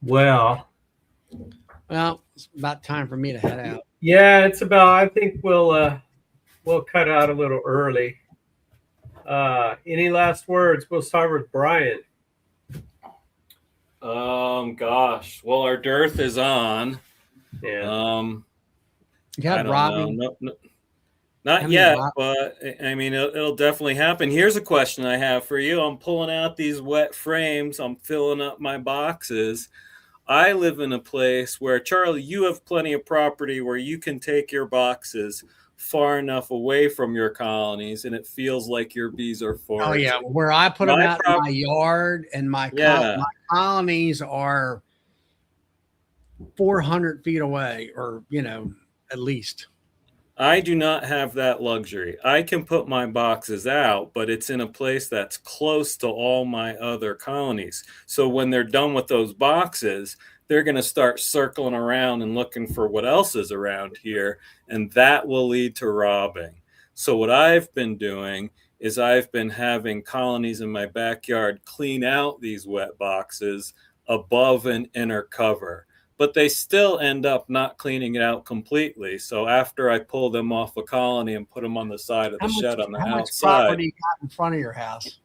Well, it's about time for me to head out. Yeah, it's about. I think we'll cut out a little early. Any last words? We'll start with Bryan. Gosh. Well, our dearth is on. Yeah. Robbie. Not yet, but I mean, it'll definitely happen. Here's a question I have for you. I'm pulling out these wet frames. I'm filling up my boxes. I live in a place where, Charlie, you have plenty of property where you can take your boxes far enough away from your colonies, and it feels like your bees are foraging. Oh, yeah. Where I put them out in my yard, and my colonies are 400 feet away, or, at least. I do not have that luxury. I can put my boxes out, but it's in a place that's close to all my other colonies. So when they're done with those boxes, they're going to start circling around and looking for what else is around here, and that will lead to robbing. So what I've been doing is I've been having colonies in my backyard clean out these wet boxes above an inner cover. But they still end up not cleaning it out completely. So after I pull them off a colony and put them on the side of the shed on the outside. How much property you got in front of your house?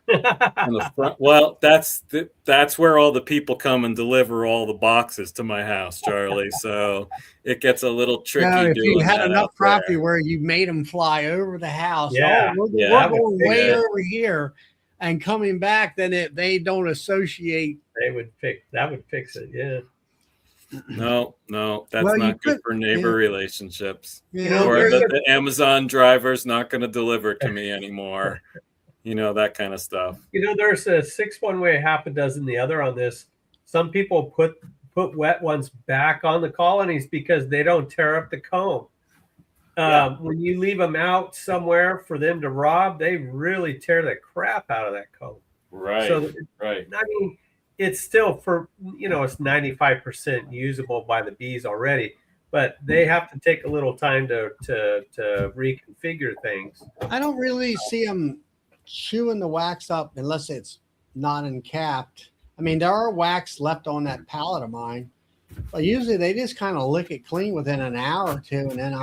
On the front, well, that's where all the people come and deliver all the boxes to my house, Charlie. So it gets a little tricky. Now, if you had enough property where you made them fly over the house, we're going way over here and coming back, then they don't associate. That would fix it. Yeah. No, that's not good for neighbor relationships. Yeah. Or the Amazon driver's not going to deliver to me anymore. that kind of stuff. There's a 6 one way, half a dozen the other on this. Some people put wet ones back on the colonies because they don't tear up the comb. When you leave them out somewhere for them to rob, they really tear the crap out of that comb. Right. So, right. I mean, it's still it's 95% usable by the bees already, but they have to take a little time to reconfigure things. I don't really see them chewing the wax up unless it's not encapped. I mean, there are wax left on that pallet of mine, but usually they just kind of lick it clean within an hour or two, and then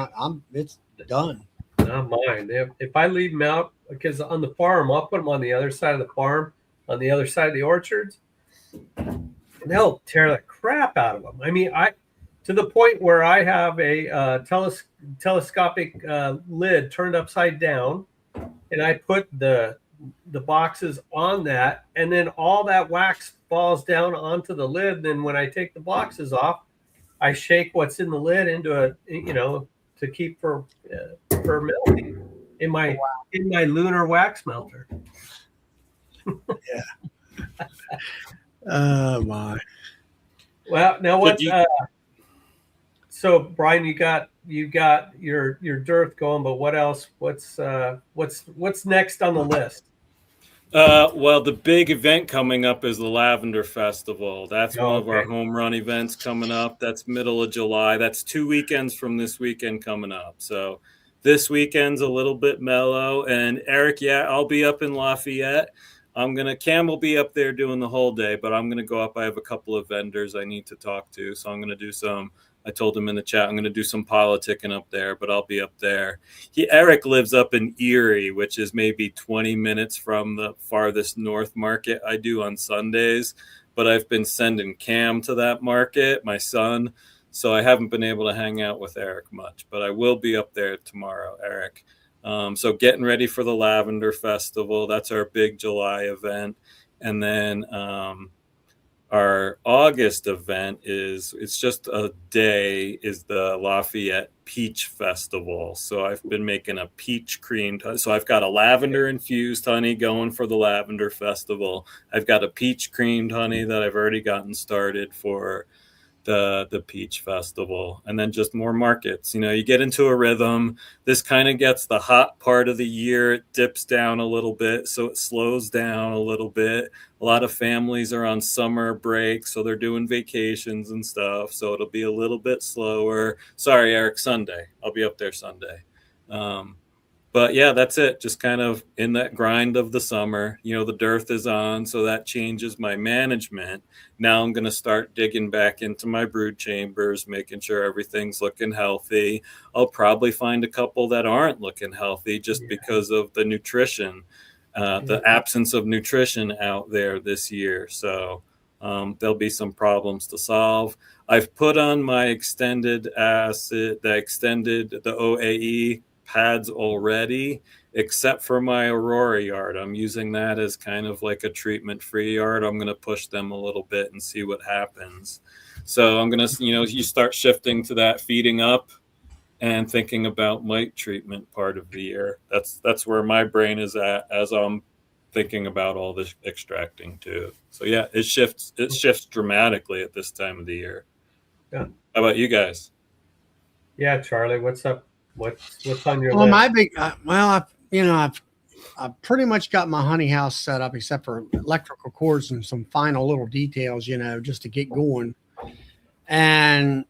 it's done. Not mine. If I leave them out, because on the farm, I'll put them on the other side of the farm, on the other side of the orchards, and they'll tear the crap out of them. I mean, to the point where I have a telescopic lid turned upside down, and I put the boxes on that, and then all that wax falls down onto the lid. And then when I take the boxes off, I shake what's in the lid into to keep for melting in my lunar wax melter. Yeah. Oh my. Well, now what? So Bryan, you got your dearth going, but what else? What's next on the list? Well, the big event coming up is the Lavender Festival. That's one of our home run events coming up. That's middle of July. That's 2 weekends from this weekend coming up. So this weekend's a little bit mellow. And Eric, I'll be up in Lafayette. Cam will be up there doing the whole day, but I'm going to go up. I have a couple of vendors I need to talk to. So I'm going to do I told him in the chat, I'm going to do some politicking up there, but I'll be up there. Eric lives up in Erie, which is maybe 20 minutes from the farthest north market I do on Sundays. But I've been sending Cam to that market, my son. So I haven't been able to hang out with Eric much, but I will be up there tomorrow, Eric. So getting ready for the Lavender Festival. That's our big July event. And then our August event it's just a day, is the Lafayette Peach Festival. So I've been making a peach creamed. So I've got a lavender infused honey going for the Lavender Festival. I've got a peach creamed honey that I've already gotten started for the Peach Festival, and then just more markets. You get into a rhythm. This kind of gets the hot part of the year. It dips down a little bit, so it slows down a little bit. A lot of families are on summer break, so they're doing vacations and stuff, so it'll be a little bit slower. Sorry, Eric, Sunday. I'll be up there Sunday. But yeah, that's it. Just kind of in that grind of the summer. The dearth is on, so that changes my management. Now I'm going to start digging back into my brood chambers, making sure everything's looking healthy. I'll probably find a couple that aren't looking healthy just because of the nutrition, the absence of nutrition out there this year. So there'll be some problems to solve. I've put on my extended acid, the OAE pads already, except for my Aurora yard. I'm using that as kind of like a treatment-free yard. I'm going to push them a little bit and see what happens. So I'm going to, you start shifting to that feeding up and thinking about mite treatment part of the year. That's where my brain is at as I'm thinking about all this extracting too. So yeah, it shifts dramatically at this time of the year. Yeah. How about you guys? Yeah, Charlie, what's up? What's on your Well, list? my big I've pretty much got my honey house set up, except for electrical cords and some final little details, just to get going. And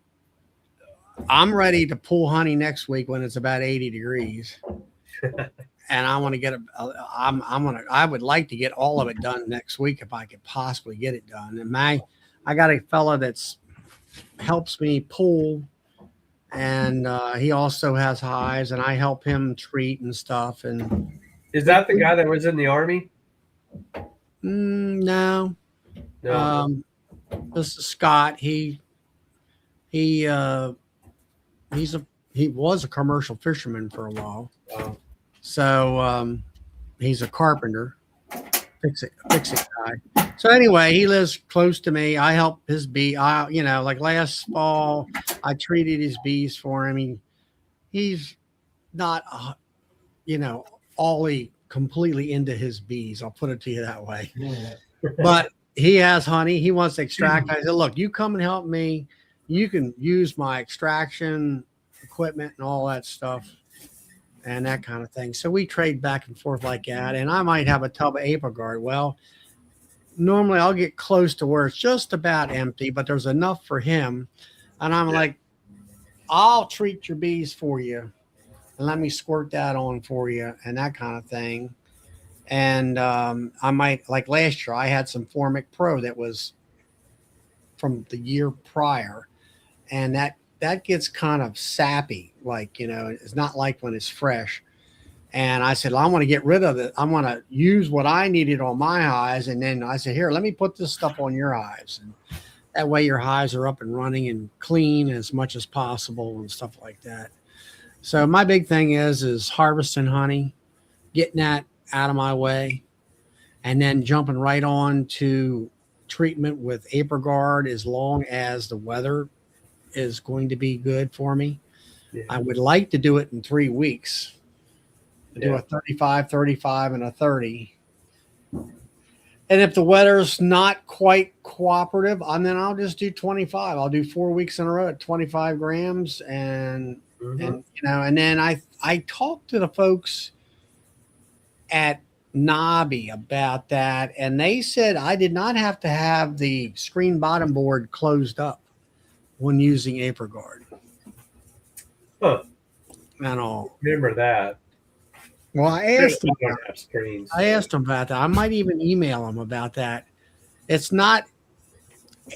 I'm ready to pull honey next week when it's about 80 degrees. And I want to get I would like to get all of it done next week if I could possibly get it done. And I got a fella that's helps me pull, and he also has hives, and I help him treat and stuff. And is that the guy that was in the Army? No. This is Scott. He was a commercial fisherman for a while. Wow. So he's a carpenter, fix it guy. So anyway, he lives close to me. I help his bee. Like last fall, I treated his bees for him. He's not, all he completely into his bees. I'll put it to you that way. Yeah. But he has honey. He wants to extract. I said, look, you come and help me. You can use my extraction equipment and all that stuff and that kind of thing. So we trade back and forth like that. And I might have a tub of Apricot. Well, normally I'll get close to where it's just about empty, but there's enough for him. And I'm like, I'll treat your bees for you and let me squirt that on for you and that kind of thing. And I might, like last year, I had some Formic Pro that was from the year prior, and that gets kind of sappy, like, you know, it's not like when it's fresh. And I said, well, I want to get rid of it. I want to use what I needed on my hives. And then I said, here, let me put this stuff on your hives. And that way your hives are up and running and clean as much as possible and stuff like that. So my big thing is harvesting honey, getting that out of my way, and then jumping right on to treatment with Apricot as long as the weather is going to be good for me. Yeah. I would like to do it in 3 weeks. Do a 35, 35, and a 30. And if the weather's not quite cooperative, and then I'll just do 25. I'll do 4 weeks in a row at 25 grams. And you know, and then I talked to the folks at Nobby about that, and they said I did not have to have the screen bottom board closed up when using Apricot. Huh. And all. Remember that. Well, I asked him. I asked him about that. I might even email him about that. It's not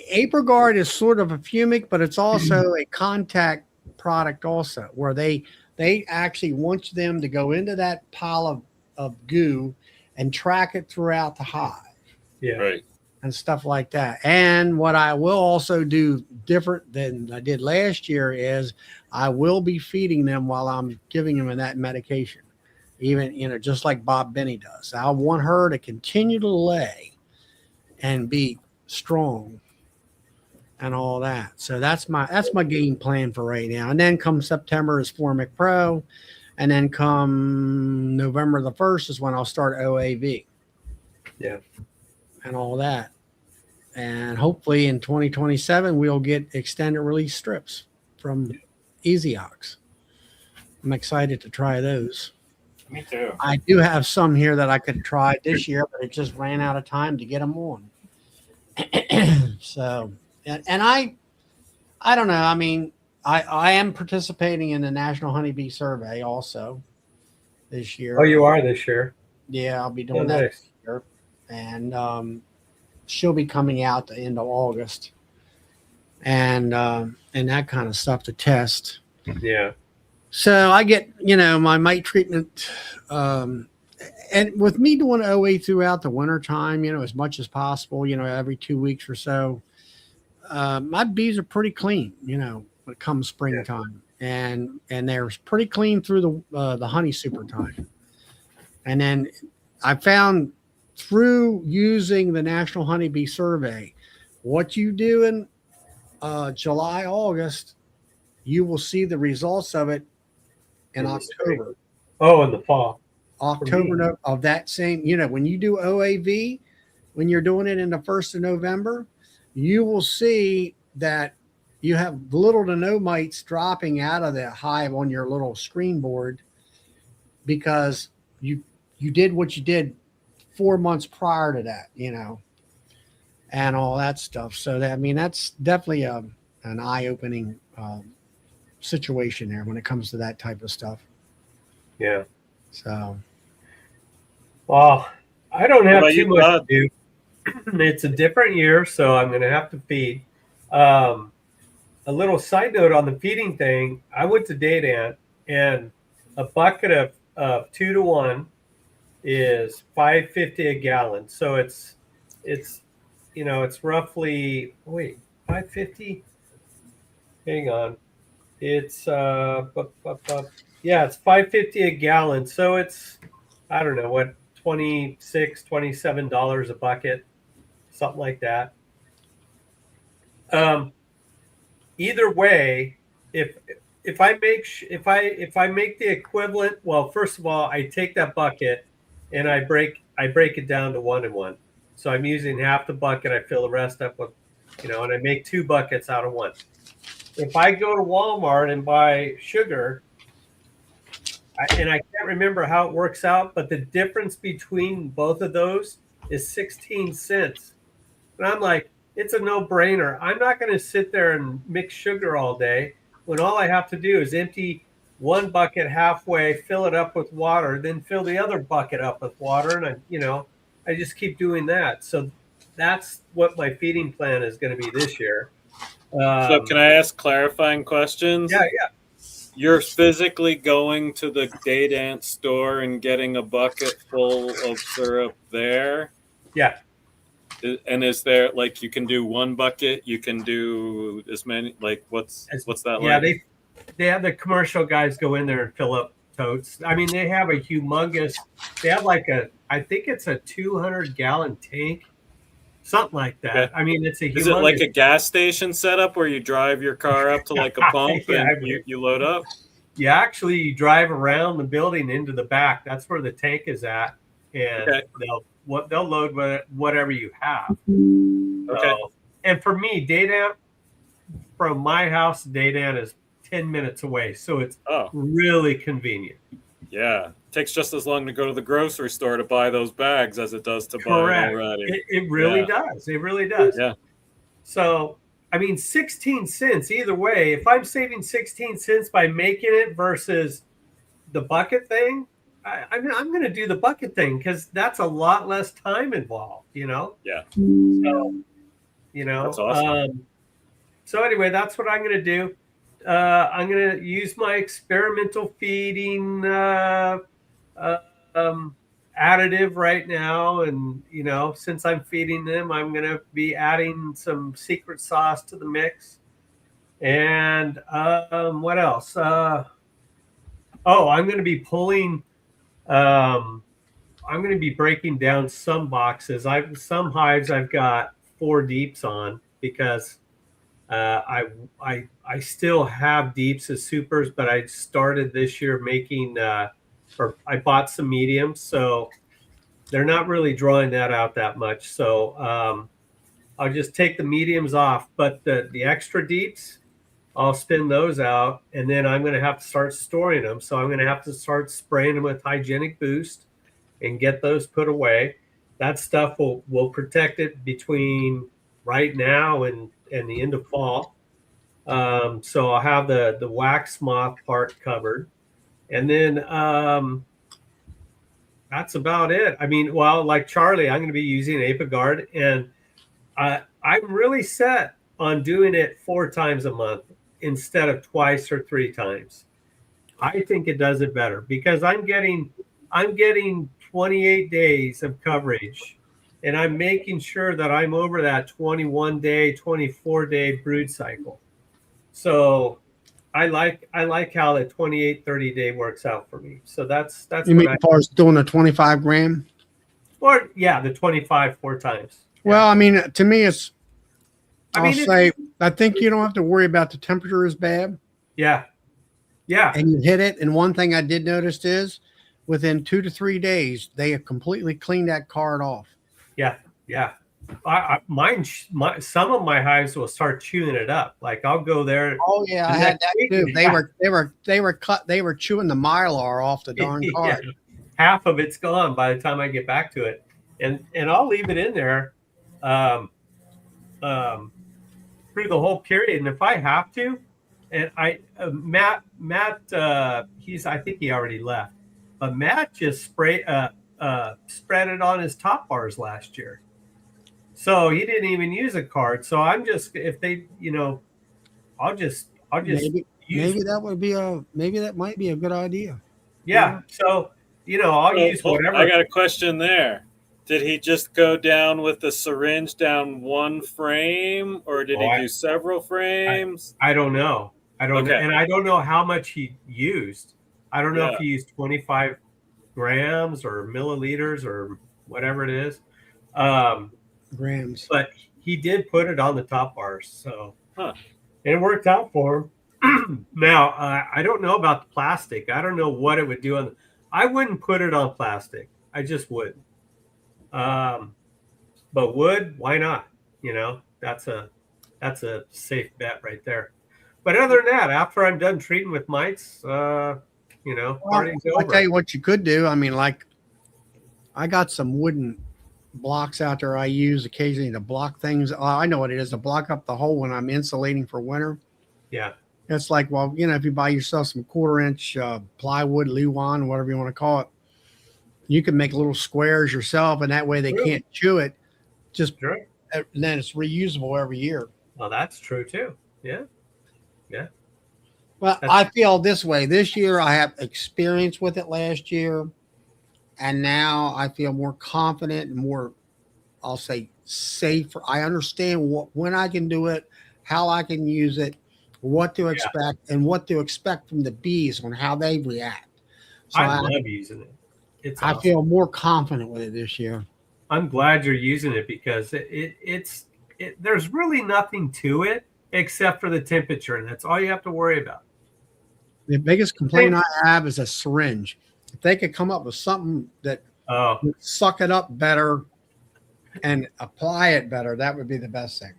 Apricot is sort of a fumic, but it's also a contact product also, where they actually want them to go into that pile of goo and track it throughout the hive. Yeah. Right. And stuff like that. And what I will also do different than I did last year is I will be feeding them while I'm giving them that medication. Even, you know, just like Bob Benny does. I want her to continue to lay and be strong and all that. So that's my game plan for right now. And then come September is Formic Pro. And then come November the 1st is when I'll start OAV. Yeah. And all that. And hopefully in 2027, we'll get extended release strips from Easy Ox. I'm excited to try those. Me too. I do have some here that I could try this year, but it just ran out of time to get them on. So, and I don't know. I mean, I am participating in the National Honeybee Survey also this year. Oh, you are this year? Yeah, I'll be doing that this year. And she'll be coming out the end of August. And that kind of stuff to test. Yeah. So I get, you know, my mite treatment. And with me doing OA throughout the winter time, you know, as much as possible, you know, every 2 weeks or so, my bees are pretty clean, you know, when it comes springtime. Yeah. And they're pretty clean through the honey super time. And then I found through using the National Honeybee Survey, what you do in July, August, you will see the results of it in October. Oh, in the fall. October of that same, you know, when you do OAV, when you're doing it in the 1st of November, you will see that you have little to no mites dropping out of the hive on your little screen board because you did what you did 4 months prior to that, you know, and all that stuff. So that, I mean, that's definitely an eye-opening situation there when it comes to that type of stuff. Yeah. So, well, I don't have too much Todd? to do. It's a different year, so I'm going to have to feed. A little side note on the feeding thing. I went to Date Ant, and a bucket of 2 to 1 is $5.50 a gallon. So it's you know, it's roughly $5.50. Hang on, it's yeah, it's $5.50 a gallon. So it's, I don't know what, $26, $27 a bucket, something like that. Either way, if I make the equivalent, well, first of all, I take that bucket and I break it down to 1 and 1. So I'm using half the bucket. I fill the rest up with, and I make 2 buckets out of 1. If I go to Walmart and buy sugar, and I can't remember how it works out, but the difference between both of those is 16 cents. And I'm like, it's a no-brainer. I'm not going to sit there and mix sugar all day when all I have to do is empty one bucket halfway, fill it up with water, then fill the other bucket up with water, and I just keep doing that. So that's what my feeding plan is going to be this year. So can I ask clarifying questions? Yeah, yeah. You're physically going to the Day Dance store and getting a bucket full of syrup there? Yeah. And is there, like, you can do 1 bucket, you can do as many, like, what's that yeah, like? Yeah, they have the commercial guys go in there and fill up totes. I mean, they have a humongous, they have like I think it's a 200-gallon tank, something like that. Okay. I mean, it's a humongous. Is it like a gas station setup where you drive your car up to like a pump Yeah, and you load up? Yeah, actually, you drive around the building into the back. That's where the tank is at, and Okay. they'll load whatever you have. Okay. So, and for me, Daydan, from my house, Daydan is 10 minutes away, so it's really convenient. Yeah, it takes just as long to go to the grocery store to buy those bags as it does to buy it already. It really does. It really does. Yeah. So, I mean, 16 cents either way. If I'm saving 16 cents by making it versus the bucket thing, I'm going to do the bucket thing because that's a lot less time involved, Yeah. So, That's awesome. So anyway, that's what I'm going to do. I'm going to use my experimental feeding additive right now. And, since I'm feeding them, I'm going to be adding some secret sauce to the mix. And what else? I'm going to be pulling, I'm going to be breaking down some boxes. Some hives I've got 4 deeps on because I still have deeps as supers, but I started this year making or I bought some mediums, so they're not really drawing that out that much. So I'll just take the mediums off, but the extra deeps, I'll spin those out, and then I'm going to have to start storing them. So I'm going to have to start spraying them with Hygienic Boost and get those put away. That stuff will protect it between right now and the end of fall. So I'll have the wax moth part covered. And then that's about it. I mean, well, like Charlie, I'm going to be using ApiGuard, and I'm really set on doing it 4 times a month instead of twice or 3 times. I think it does it better because I'm getting 28 days of coverage, and I'm making sure that I'm over that 21-day, 24-day brood cycle. So I like how the 28, 30-day works out for me. So that's You mean as far as doing a 25 gram? Or yeah, the 25 4 times. Yeah. Well, I mean, to me, I think you don't have to worry about the temperature is bad. Yeah. Yeah. And you hit it. And one thing I did notice is within 2 to 3 days, they have completely cleaned that card off. Yeah. Yeah. Some of my hives will start chewing it up. Like I'll go there. Oh yeah, I had that too. They were chewing the mylar off the darn card. Yeah. Half of it's gone by the time I get back to it, and I'll leave it in there through the whole period. And if I have to, and Matt, I think he already left, but Matt just spread it on his top bars last year. So he didn't even use a card. So I'm just, if they, I'll just maybe that might be a good idea. Yeah. So, I'll use whatever. I got a question there. Did he just go down with the syringe down 1 frame, or did he do several frames? I don't know. I don't know. And I don't know how much he used. I don't know if he used 25 grams or milliliters or whatever it is. Grams. But he did put it on the top bars. So it worked out for him. Now, I don't know about the plastic. I don't know what it would do. I wouldn't put it on plastic. I just wouldn't. But wood, why not? That's a safe bet right there. But other than that, after I'm done treating with mites, Well, party's I'll over. tell you what you could do. I mean, like I got some wooden blocks out there I use occasionally to block things. I know what it is, to block up the hole when I'm insulating for winter. Yeah. It's like, well, if you buy yourself some 1/4 inch plywood, Luan, whatever you want to call it, you can make little squares yourself, and that way they True. can't chew it. Just Sure. and then it's reusable every year. Well, that's true too. Yeah. Well, That's- I feel this way. This year I have experience with it last year, and now I feel more confident and more, I'll say, safer. I understand when I can do it, how I can use it, what to expect, and what to expect from the bees on how they react. So I love using it. It's I awesome. feel more confident with it this year. I'm glad you're using it because it's there's really nothing to it except for the temperature, and that's all you have to worry about. The biggest complaint I have is a syringe. If they could come up with something that Oh, would suck it up better and apply it better, that would be the best thing.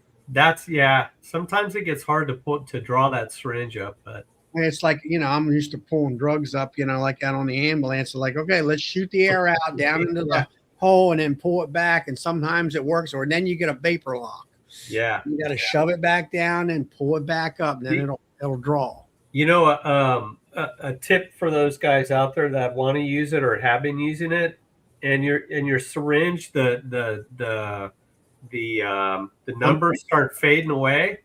sometimes it gets hard to draw that syringe up, but And it's like, I'm used to pulling drugs up, like out on the ambulance. So like, okay, let's shoot the air out down into the hole and then pull it back. And sometimes it works, or then you get a vapor lock. yeah. You got to shove it back down and pull it back up, and then it'll draw. A tip for those guys out there that want to use it or have been using it, and your syringe, the numbers start fading away.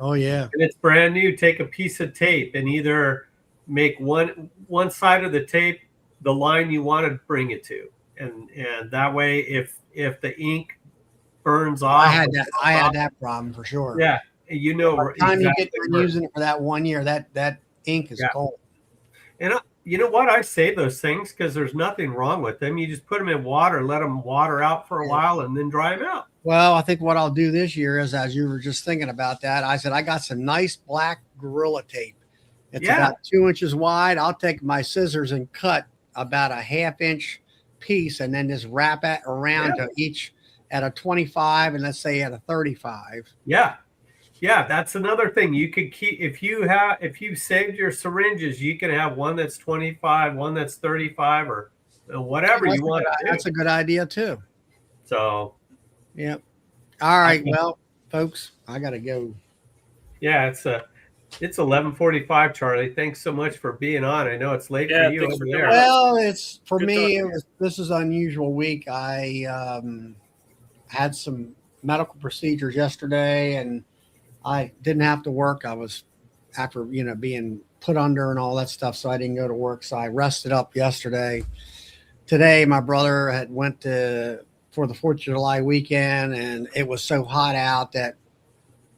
Oh yeah. And it's brand new. Take a piece of tape and either make one side of the tape the line you want to bring it to, and that way, if the ink burns off, I had that problem for sure. Yeah, By the time you get where- using it for that 1 year, that ink is cold. And you know what? I save those things because there's nothing wrong with them. You just put them in water, let them water out for a while, and then dry them out. Well, I think what I'll do this year is, as you were just thinking about that, I said I got some nice black Gorilla tape. It's about 2 inches wide. I'll take my scissors and cut about a 1/2 inch piece, and then just wrap it around to each at a 25, and let's say at a 35. Yeah, that's another thing you could keep. If you saved your syringes, you can have one that's 25, one that's 35, or whatever you want to do. That's a good idea too. So, yep. All right, well, folks, I gotta go. yeah, it's 11:45, Charlie. Thanks so much for being on. I know it's late for you thanks over for there. coming on. Well, it's for Good me. talking. This is an unusual week. I had some medical procedures yesterday, and I didn't have to work. I was after being put under and all that stuff, so I didn't go to work. So I rested up yesterday. Today, my brother had went for the 4th of July weekend, and it was so hot out that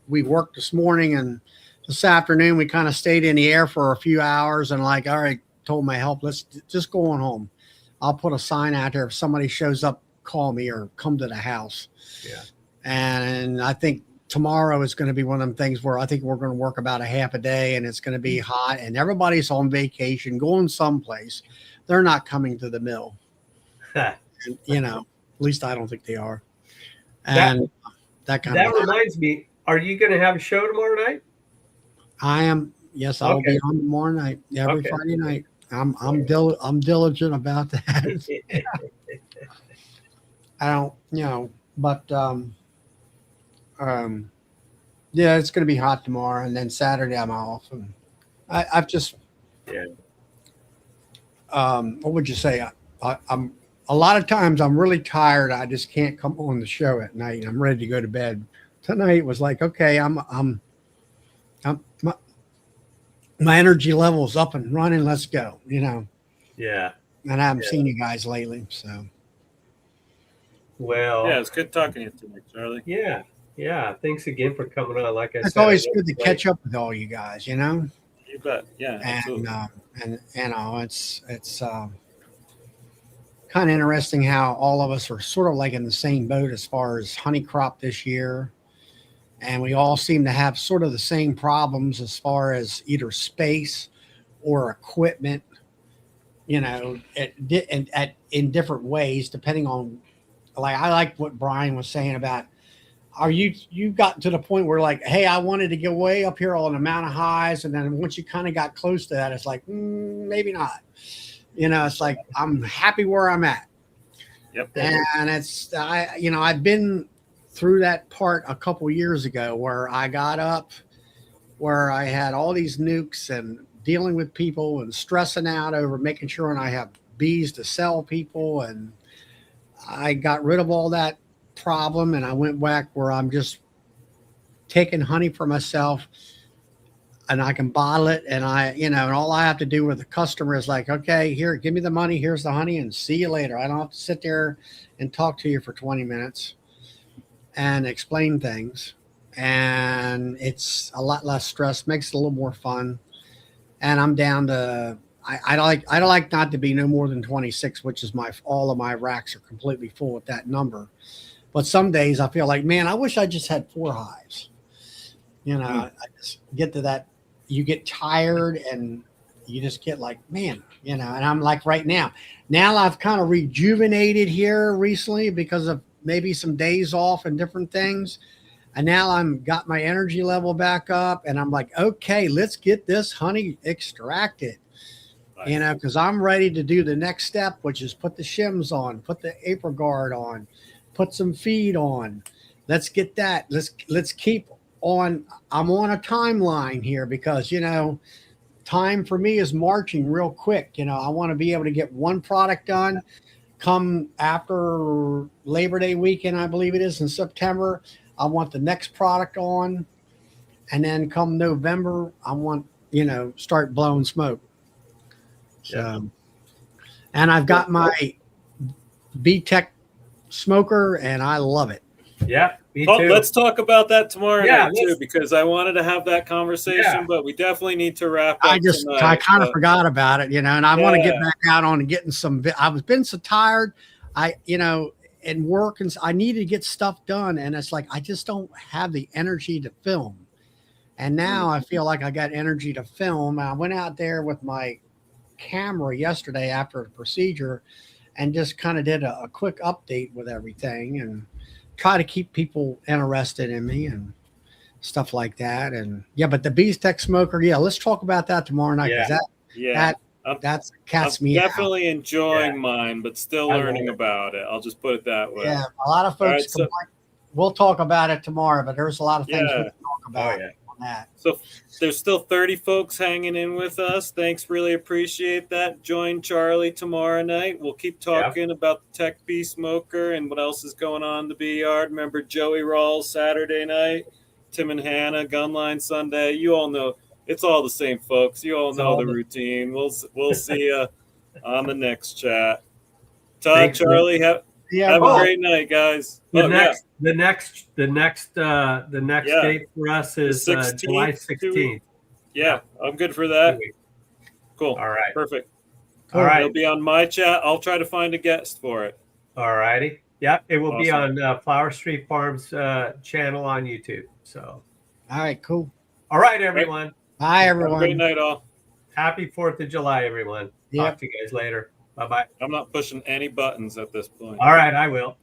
we worked this morning, and this afternoon we kind of stayed in the air for a few hours, and all right, told my help, let's just go on home. I'll put a sign out there. If somebody shows up, call me or come to the house. Yeah. And I think tomorrow is going to be one of them things where I think we're going to work about a half a day, and it's going to be hot, and everybody's on vacation, going someplace. They're not coming to the mill. And, at least I don't think they are. And that reminds me, are you going to have a show tomorrow night? I am. Yes, I will be on tomorrow night, every Friday night. I'm diligent about that. I don't, but yeah, it's going to be hot tomorrow, and then Saturday I'm off, and I've just what would you say? I'm a lot of times I'm really tired. I just can't come on the show at night. I'm ready to go to bed. Tonight it was like, okay, my energy level is up and running. Let's go. Yeah. And I haven't seen you guys lately, so. Well. Yeah, it's good talking to you tonight, Charlie. Yeah. Thanks again for coming on. Like I said, it's always good to catch up with all you guys. You bet. Yeah. And it's kind of interesting how all of us are sort of like in the same boat as far as honey crop this year. And we all seem to have sort of the same problems as far as either space or equipment in different ways, depending on, like, I like what Bryan was saying about, you got to the point where, like, hey, I wanted to get way up here on the Mount of Highs, and then once you kind of got close to that, it's like, maybe not. It's like, I'm happy where I'm at. Yep. And I've been through that part a couple years ago where I got up, where I had all these nukes and dealing with people and stressing out over making sure I have bees to sell people. And I got rid of all that problem, and I went back where I'm just taking honey for myself, and I can bottle it, and and all I have to do with the customer is like, okay, here, give me the money, here's the honey, and see you later. I don't have to sit there and talk to you for 20 minutes and explain things, and it's a lot less stress, makes it a little more fun. And I'm down to, I like not to be no more than 26, which is all of my racks are completely full at that number. But some days I feel like, man, I wish I just had 4 hives. I just get to that. You get tired and you just get like, man, and I'm like, right now I've kind of rejuvenated here recently because of maybe some days off and different things. And now I'm got my energy level back up, and I'm like, okay, let's get this honey extracted, Nice. because I'm ready to do the next step, which is put the shims on, put the apron guard on, put some feed on. Let's get that. Let's keep on. I'm on a timeline here because, time for me is marching real quick. I want to be able to get one product done come after Labor Day weekend, I believe it is in September. I want the next product on, and then come November, I want, start blowing smoke. So, and I've got my B-Tech smoker, and I love it. Yeah, me too. Let's talk about that tomorrow Yeah, night too, because I wanted to have that conversation, but we definitely need to wrap up. I kind of forgot about it, and I want to get back out on and getting some. I've been so tired, and work, and I need to get stuff done, and it's like I just don't have the energy to film. And now I feel like I got energy to film. I went out there with my camera yesterday after the procedure, and just kind of did a quick update with everything, and try to keep people interested in me and stuff like that. And but the B-Tech smoker, let's talk about that tomorrow night. That's cat's me definitely enjoying mine, but still learning about it. I'll just put it that way. Yeah, a lot of folks. We'll talk about it tomorrow, but there's a lot of things we can talk about on that. So there's still 30 folks hanging in with us. Thanks, really appreciate that. Join Charlie tomorrow night. We'll keep talking about the Tech Bee Smoker and what else is going on in the bee yard. Remember Joey Rawls Saturday night, Tim and Hannah Gunline Sunday. You all know. It's all the same, folks. You all know the routine. We'll see you on the next chat. Todd, thanks, Charlie, have a great night, guys. The next date for us is July 16th. Yeah, I'm good for that. Cool. All right. Perfect. All right. It'll be on my chat. I'll try to find a guest for it. All righty. Yeah, it will be on Flower Street Farms channel on YouTube. So. All right, cool. All right, everyone. Right. Bye, everyone. Have a great night, all. Happy 4th of July, everyone. Talk to you guys later. Bye-bye. I'm not pushing any buttons at this point. All right, I will.